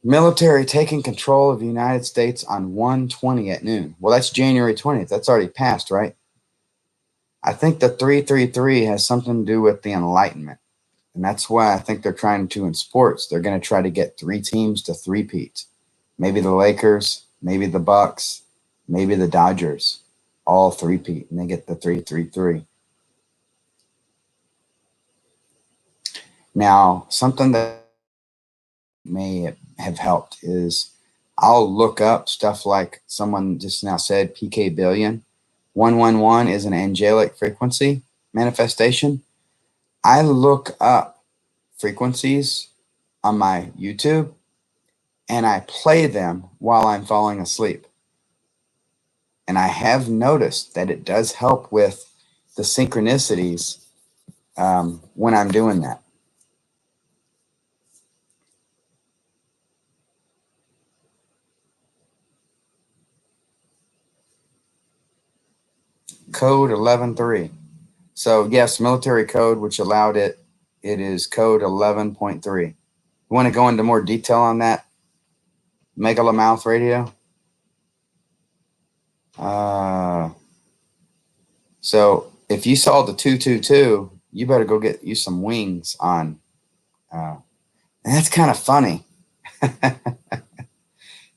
Military taking control of the United States on 1:20 at noon. Well, that's January 20th. That's already passed, right? I think the 333 has something to do with the Enlightenment. And that's why I think they're trying to, in sports, they're going to try to get 3 teams to three-peat. Maybe the Lakers, maybe the Bucks, maybe the Dodgers, all three-peat, and they get the 333. Now, something that may have helped is I'll look up stuff like someone just now said, PK billion. 111 is an angelic frequency manifestation. I look up frequencies on my YouTube and I play them while I'm falling asleep. And I have noticed that it does help with the synchronicities when I'm doing that. code 11.3. So yes, military code, which allowed it, it is code 11.3. You want to go into more detail on that? Megalamouth radio? So if you saw the 222, you better go get you some wings on. And that's kind of funny.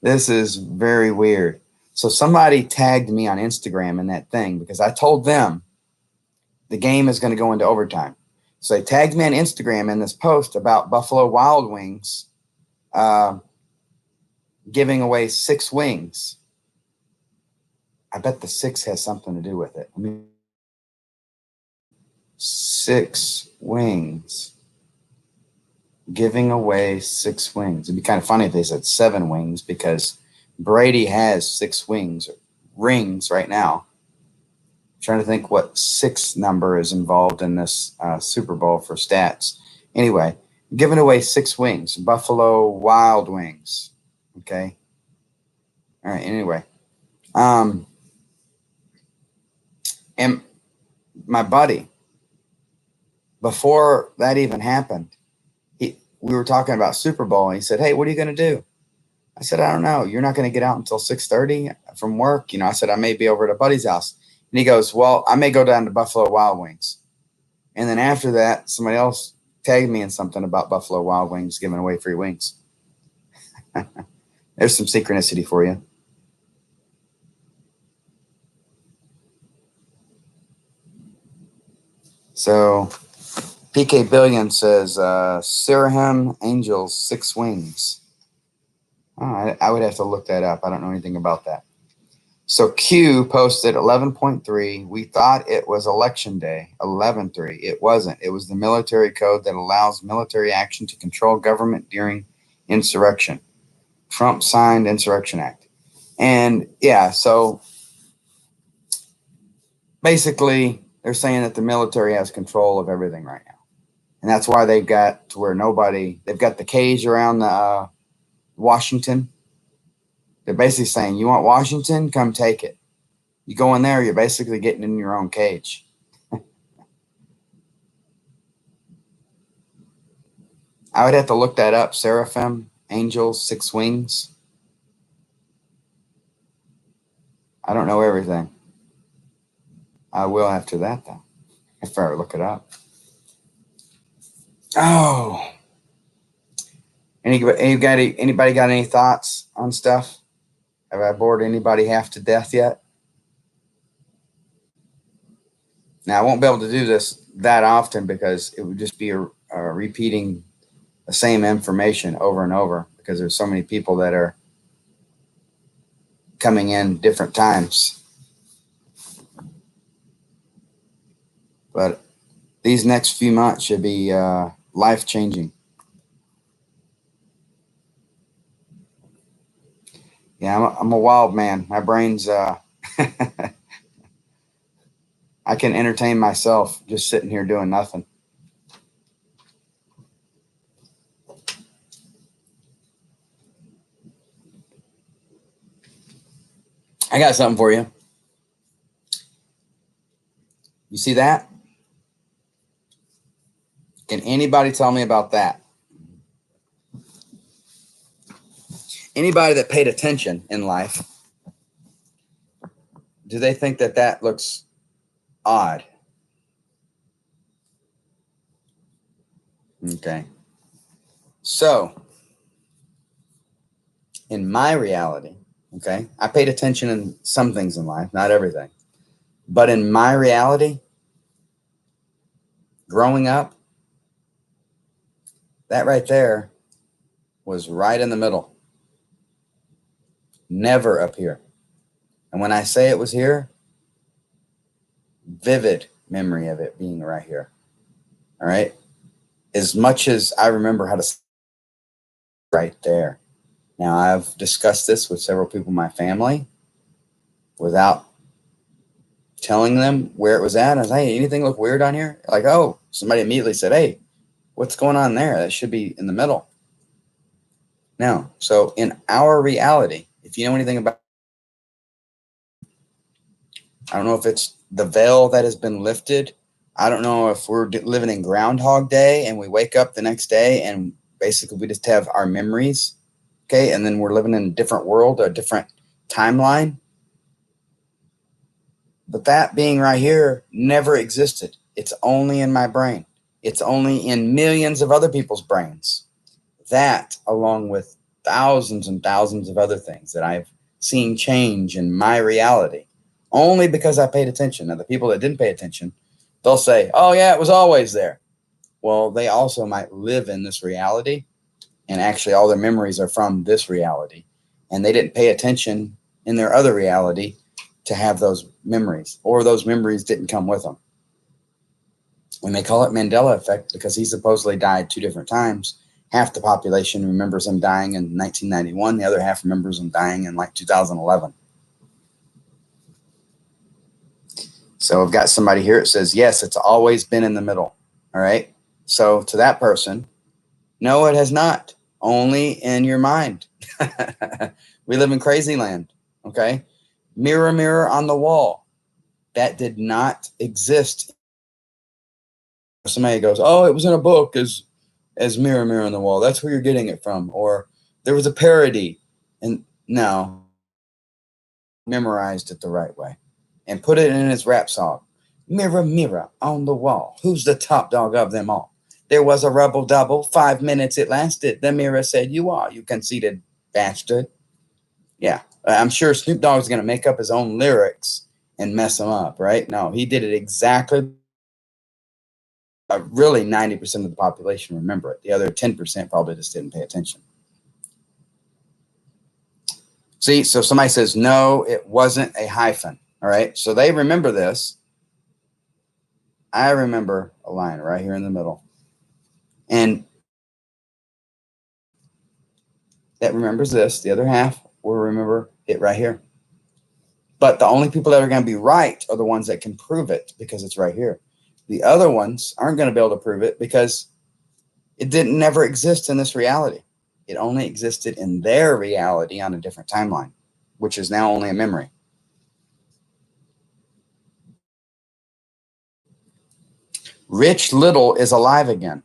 This is very weird. So somebody tagged me on Instagram in that thing because I told them the game is going to go into overtime. So they tagged me on Instagram in this post about Buffalo Wild Wings giving away 6 wings. I bet the 6 has something to do with it. I mean, 6 wings. Giving away 6 wings. It'd be kind of funny if they said 7 wings because Brady has 6 rings right now. I'm trying to think what 6 number is involved in this Super Bowl for stats. Anyway, giving away 6 wings. Buffalo Wild Wings. Okay. All right. Anyway. And my buddy, before that even happened, we were talking about Super Bowl, and he said, "Hey, what are you going to do?" I said, "I don't know. You're not going to get out until 6:30 from work." I said, "I may be over at a buddy's house." And he goes, "Well, I may go down to Buffalo Wild Wings." And then after that, somebody else tagged me in something about Buffalo Wild Wings giving away free wings. There's some synchronicity for you. So PK Billion says, Siraham Angels 6 wings. Oh, I would have to look that up. I don't know anything about that. So Q posted 11.3. We thought it was election day, 11.3. It wasn't. It was the military code that allows military action to control government during insurrection. Trump signed Insurrection Act. And yeah, so basically they're saying that the military has control of everything right now. And that's why they've got to where they've got the cage around the Washington. They're basically saying, you want Washington? Come take it. You go in there, you're basically getting in your own cage. I would have to look that up. Seraphim, Angels, 6 wings. I don't know everything. I will after that, though, if I look it up. Oh. Anybody got any thoughts on stuff? Have I bored anybody half to death yet? Now, I won't be able to do this that often because it would just be repeating the same information over and over because there's so many people that are coming in different times. But these next few months should be life-changing. Yeah, I'm a wild man. My brain's I can entertain myself just sitting here doing nothing. I got something for you. You see that? Can anybody tell me about that? Anybody that paid attention in life, do they think that that looks odd? Okay. So, in my reality, okay, I paid attention in some things in life, not everything. But in my reality, growing up, that right there was right in the middle. Never up here. And when I say it was here, vivid memory of it being right here. All right. As much as I remember how to right there. Now, I've discussed this with several people in my family without telling them where it was at. I was like, hey, anything look weird on here? Like, oh, somebody immediately said, hey, what's going on there? That should be in the middle. Now, so in our reality, if you know anything about I don't know if it's the veil that has been lifted. I don't know if we're living in Groundhog Day and we wake up the next day and basically we just have our memories. Okay. And then we're living in a different world, a different timeline. But that being right here never existed. It's only in my brain. It's only in millions of other people's brains. That, along with thousands and thousands of other things that I've seen change in my reality, only because I paid attention. Now, the people that didn't pay attention, they'll say, oh, yeah, it was always there. Well, they also might live in this reality, and actually all their memories are from this reality. And they didn't pay attention in their other reality to have those memories, or those memories didn't come with them. When they call it Mandela effect, because he supposedly died 2 different times, half the population remembers him dying in 1991. The other half remembers him dying in like 2011. So I've got somebody here that says, yes, it's always been in the middle. All right. So to that person, no, it has not. Only in your mind. We live in crazy land. Okay. Mirror, mirror on the wall. That did not exist. Somebody goes, oh, it was in a book as mirror, mirror on the wall. That's where you're getting it from. Or there was a parody. And no, memorized it the right way and put it in his rap song. Mirror, mirror on the wall. Who's the top dog of them all? There was a rubble double. 5 minutes it lasted. The mirror said, you are, you conceited bastard. Yeah. I'm sure Snoop Dogg's going to make up his own lyrics and mess them up, right? No, he did it exactly. Really, 90% of the population remember it. The other 10% probably just didn't pay attention. See, so somebody says, no, it wasn't a hyphen. All right. So they remember this. I remember a line right here in the middle. And that remembers this. The other half will remember it right here. But the only people that are going to be right are the ones that can prove it because it's right here. The other ones aren't going to be able to prove it because it didn't never exist in this reality. It only existed in their reality on a different timeline, which is now only a memory. Rich Little is alive again.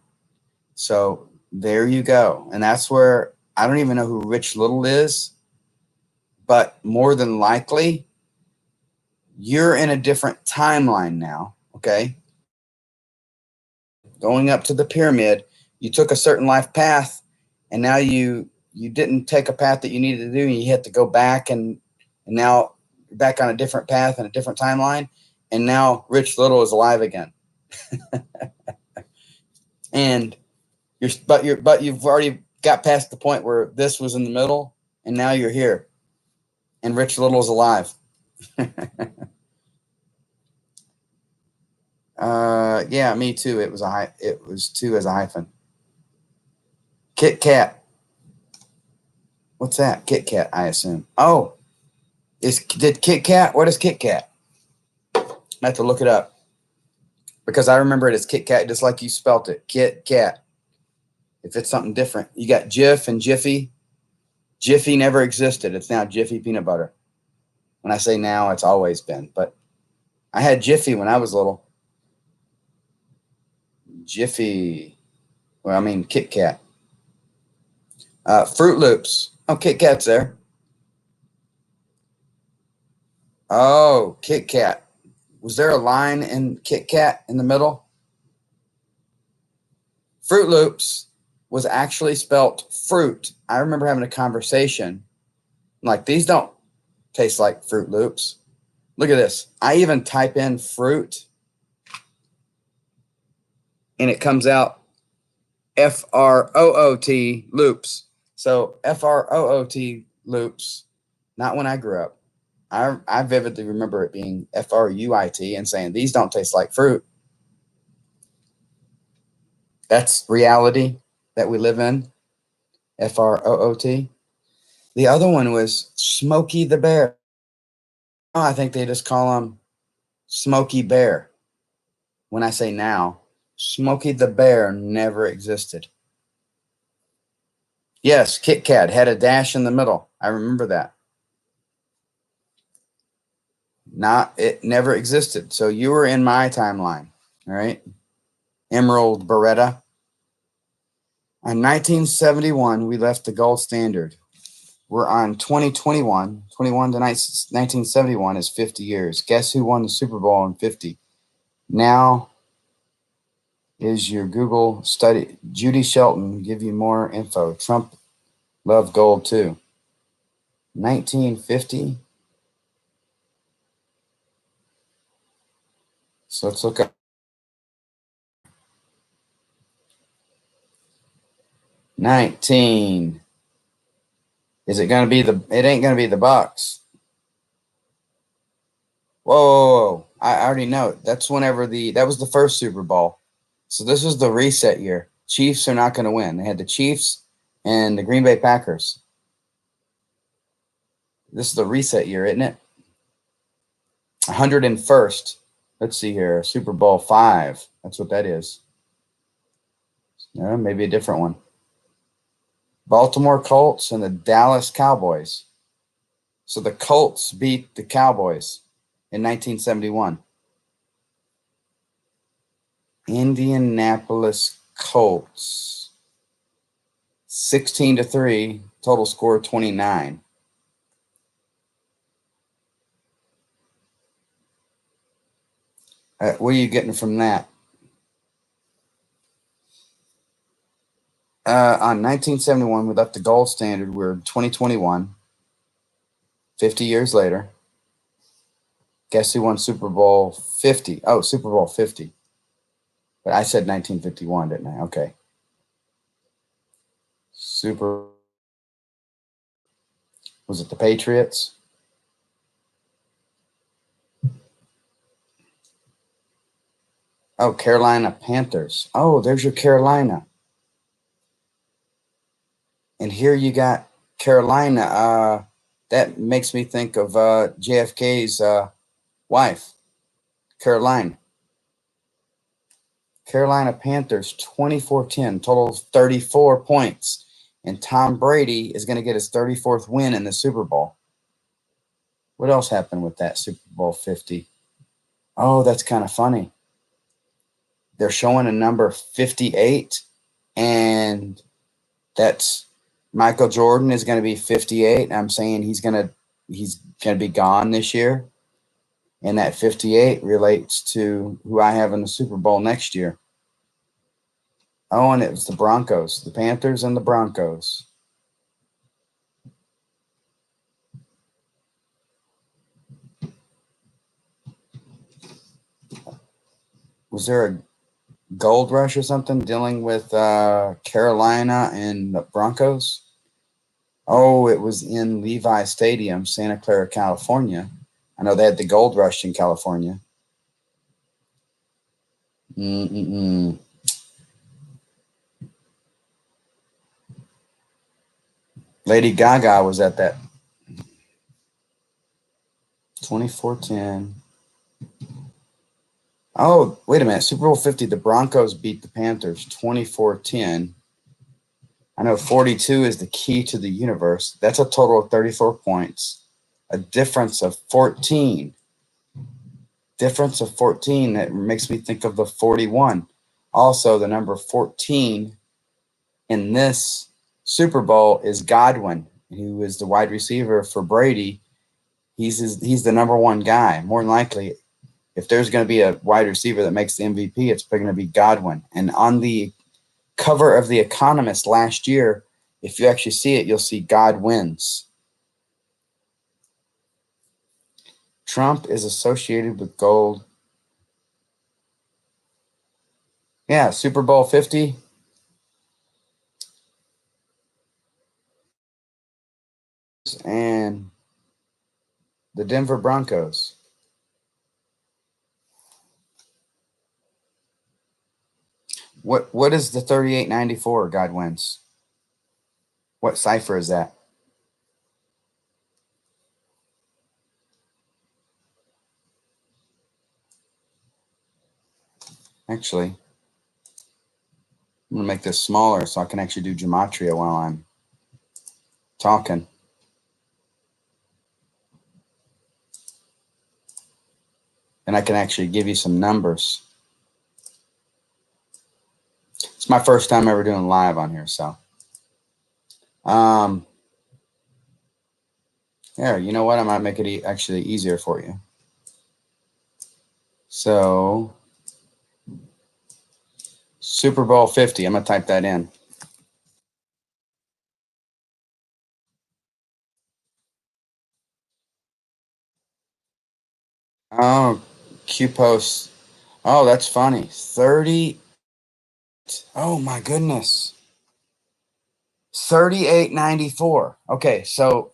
So there you go. And that's where I don't even know who Rich Little is, but more than likely, you're in a different timeline now. Okay. Going up to the pyramid, you took a certain life path, and now you didn't take a path that you needed to do, and you had to go back, and now you're back on a different path and a different timeline, and now Rich Little is alive again. And you've already got past the point where this was in the middle, and now you're here, and Rich Little is alive. Yeah, me too. It was 2 as a hyphen. Kit Kat. What's that? Kit Kat, I assume. Oh, did Kit Kat? What is Kit Kat? I have to look it up because I remember it as Kit Kat, just like you spelt it. Kit Kat. If it's something different, you got Jif and Jiffy. Jiffy never existed. It's now Jiffy peanut butter. When I say now, it's always been. But I had Jiffy when I was little. Jiffy. Well, I mean Kit Kat. Fruit Loops. Oh, Kit Kat's there. Oh, Kit Kat. Was there a line in Kit Kat in the middle? Fruit Loops was actually spelt fruit. I remember having a conversation like, these don't taste like Fruit Loops. Look at this. I even type in fruit and it comes out F-R-O-O-T loops. So F-R-O-O-T loops, not when I grew up. I vividly remember it being F-R-U-I-T and saying, these don't taste like fruit. That's reality that we live in. F-R-O-O-T. The other one was Smokey the Bear. Oh, I think they just call him Smokey Bear. When I say now, Smokey the Bear never existed. Yes, Kit Kat had a dash in the middle. I remember that. It never existed. So you were in my timeline. All right. Emerald Beretta. On 1971, we left the gold standard. We're on 2021. 21 to 1971 is 50 years. Guess who won the Super Bowl in 50? Now is your Google study. Judy Shelton give you more info. Trump loved gold too. 1950. So let's look up. 19. Is it going to be it ain't going to be the Bucks. Whoa. I already know. That's whenever that was the first Super Bowl. So this was the reset year. Chiefs are not going to win. They had the Chiefs and the Green Bay Packers. This is the reset year, isn't it? 101st. Let's see here. Super Bowl 5. That's what that is. Maybe a different one. Baltimore Colts and the Dallas Cowboys. So the Colts beat the Cowboys in 1971. Indianapolis Colts. 16-3. Total score 29. What are you getting from that? On 1971, we left the gold standard. We're 2021. 50 years later. Guess who won Super Bowl 50? Oh, Super Bowl 50. But I said 1951, didn't I? Okay. Was it the Patriots? Oh, Carolina Panthers. Oh, there's your Carolina. And here you got Carolina. That makes me think of JFK's wife, Caroline. Carolina Panthers, 24-10, total 34 points. And Tom Brady is going to get his 34th win in the Super Bowl. What else happened with that Super Bowl 50? Oh, that's kind of funny. They're showing a number 58, and that's Michael Jordan is going to be 58. I'm saying he's going to be gone this year. And that 58 relates to who I have in the Super Bowl next year. Oh, and it was the Broncos, the Panthers and the Broncos. Was there a gold rush or something dealing with Carolina and the Broncos? Oh, it was in Levi Stadium, Santa Clara, California. I know they had the gold rush in California. Lady Gaga was at that. 24-10. Oh, wait a minute. Super Bowl 50, the Broncos beat the Panthers 24-10. I know 42 is the key to the universe. That's a total of 34 points. A difference of 14. Difference of 14. That makes me think of the 41. Also, the number 14 in this Super Bowl is Godwin, who is the wide receiver for Brady. He's the number one guy. More than likely, if there's going to be a wide receiver that makes the MVP, it's going to be Godwin. And on the cover of The Economist last year, if you actually see it, you'll see God wins. Trump is associated with gold. Yeah, Super Bowl 50. And the Denver Broncos. What is the 3894 God wins? What cipher is that? Actually, I'm going to make this smaller so I can actually do gematria while I'm talking. and I can actually give you some numbers. It's my first time ever doing live on here, so. There, you know what? I might make it actually easier for you. So, Super Bowl 50. I'm going to type that in. Oh, Q post. Oh, that's funny. 30. Oh, my goodness. 38.94. Okay, so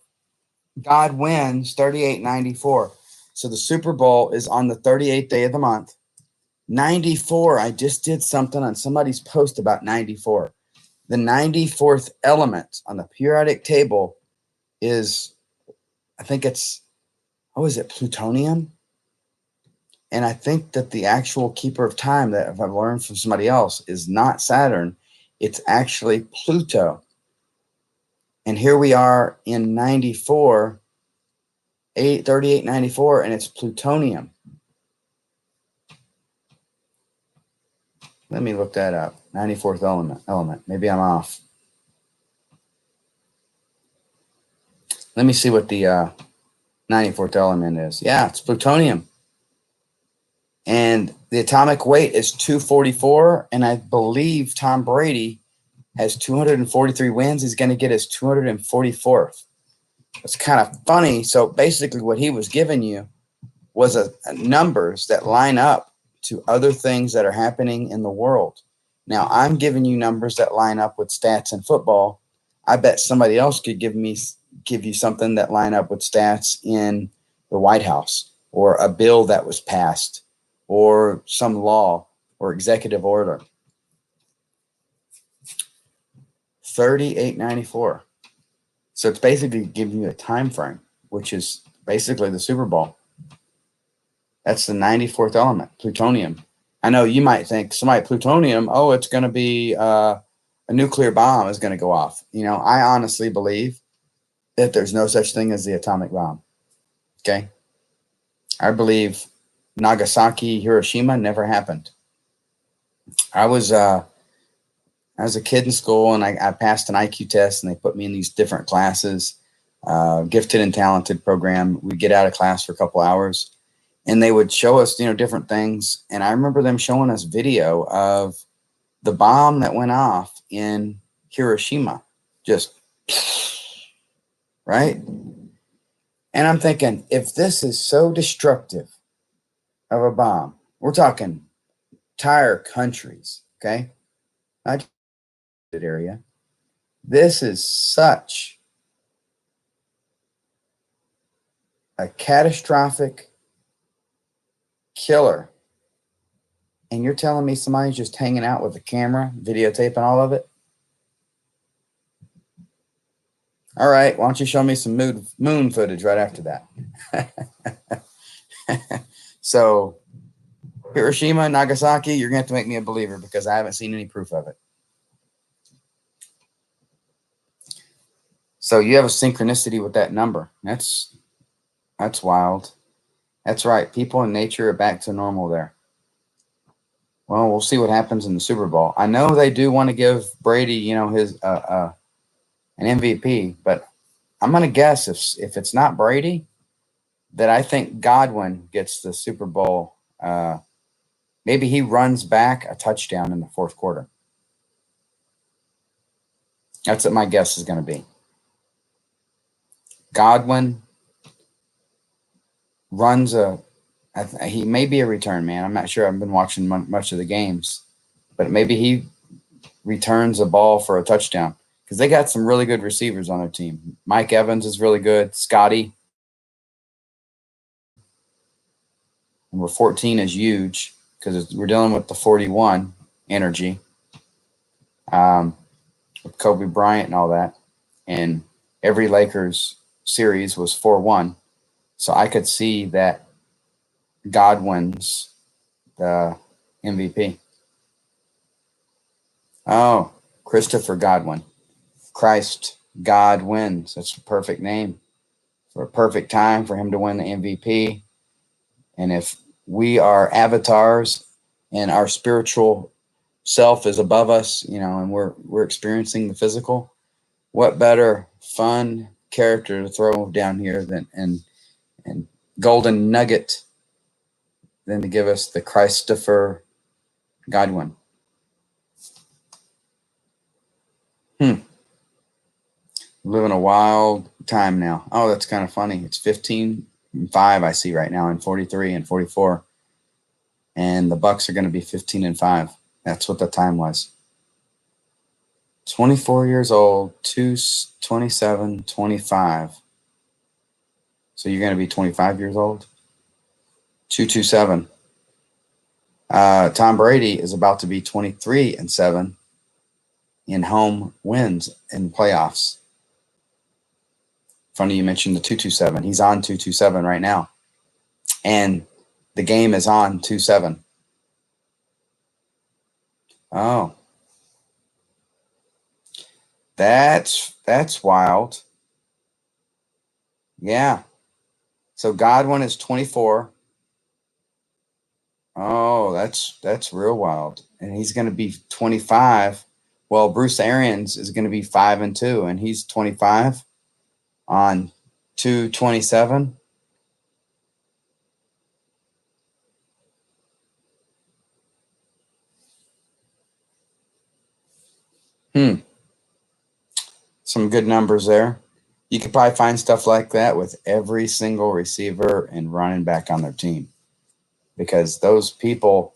God wins 38.94. So the Super Bowl is on the 38th day of the month. 94. I just did something on somebody's post about 94. The 94th element on the periodic table is, I think it's, is it plutonium? And I think that the actual keeper of time that if I've learned from somebody else is not Saturn, it's actually Pluto. And here we are in 94, 3894, and it's plutonium. Let me look that up. 94th element. Maybe I'm off. Let me see what the 94th element is. Yeah, it's plutonium. And the atomic weight is 244. And I believe Tom Brady has 243 wins. He's going to get his 244th. It's kind of funny. So basically what he was giving you was a numbers that line up to other things that are happening in the world. Now, I'm giving you numbers that line up with stats in football. I bet somebody else could give you something that line up with stats in the White House or a bill that was passed or some law or executive order. 3894. So it's basically giving you a time frame, which is basically the Super Bowl. That's the 94th element, plutonium. I know you might think plutonium, it's going to be a nuclear bomb is going to go off. I honestly believe that there's no such thing as the atomic bomb. Okay. I believe Nagasaki, Hiroshima never happened. I was a kid in school and I passed an IQ test and they put me in these different classes, gifted and talented program. We get out of class for a couple hours. And they would show us, different things. And I remember them showing us video of the bomb that went off in Hiroshima. Just, right? And I'm thinking, if this is so destructive of a bomb, we're talking entire countries, okay? Not that area. This is such a catastrophic killer. And you're telling me somebody's just hanging out with a camera, videotaping all of it? All right, why don't you show me some moon footage right after that? So, Hiroshima, Nagasaki, you're going to have to make me a believer because I haven't seen any proof of it. So you have a synchronicity with that number. That's wild. That's right. People and nature are back to normal there. Well, we'll see what happens in the Super Bowl. I know they do want to give Brady, his an MVP, but I'm going to guess if it's not Brady, that I think Godwin gets the Super Bowl. Maybe he runs back a touchdown in the fourth quarter. That's what my guess is going to be. Godwin runs he may be a return man. I'm not sure. I've been watching much of the games, but maybe he returns a ball for a touchdown because they got some really good receivers on their team. Mike Evans is really good. Scotty. Number 14 is huge because we're dealing with the 41 energy with Kobe Bryant and all that. And every Lakers series was 4-1. So I could see that Godwin's the MVP. Oh, Christopher Godwin. Christ, God wins. That's a perfect name for a perfect time for him to win the MVP. And if we are avatars, and our spiritual self is above us, and we're experiencing the physical. What better fun character to throw down here and golden nugget than to give us the Christopher Godwin? Living a wild time now. Oh, that's kind of funny. It's 15-5 I see right now, and 43 and 44. And the Bucks are going to be 15-5. That's what the time was. 24 years old, 27, 25. So you're going to be 25 years old? 227. Tom Brady is about to be 23-7 in home wins in playoffs. Funny you mentioned the 227. He's on 227 right now. And the game is on 2-7. Oh. That's wild. Yeah. So Godwin is 24. Oh, that's real wild. And he's going to be 25. Well, Bruce Arians is going to be 5-2, and he's 25 on 227. Some good numbers there. You could probably find stuff like that with every single receiver and running back on their team, because those people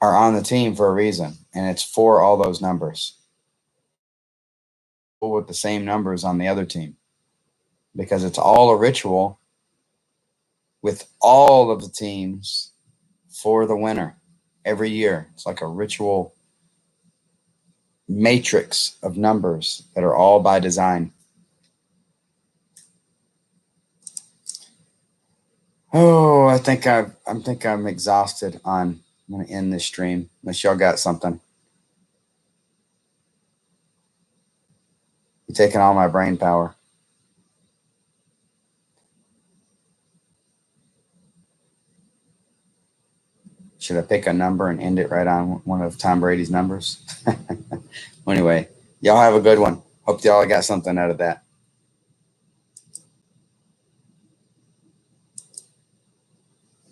are on the team for a reason, and it's for all those numbers. With the same numbers on the other team, because it's all a ritual with all of the teams for the winner every year. It's like a ritual matrix of numbers that are all by design. Oh, I think I'm exhausted. I'm going to end this stream unless y'all got something. You're taking all my brain power. Should I pick a number and end it right on one of Tom Brady's numbers? Anyway, y'all have a good one. Hope y'all got something out of that.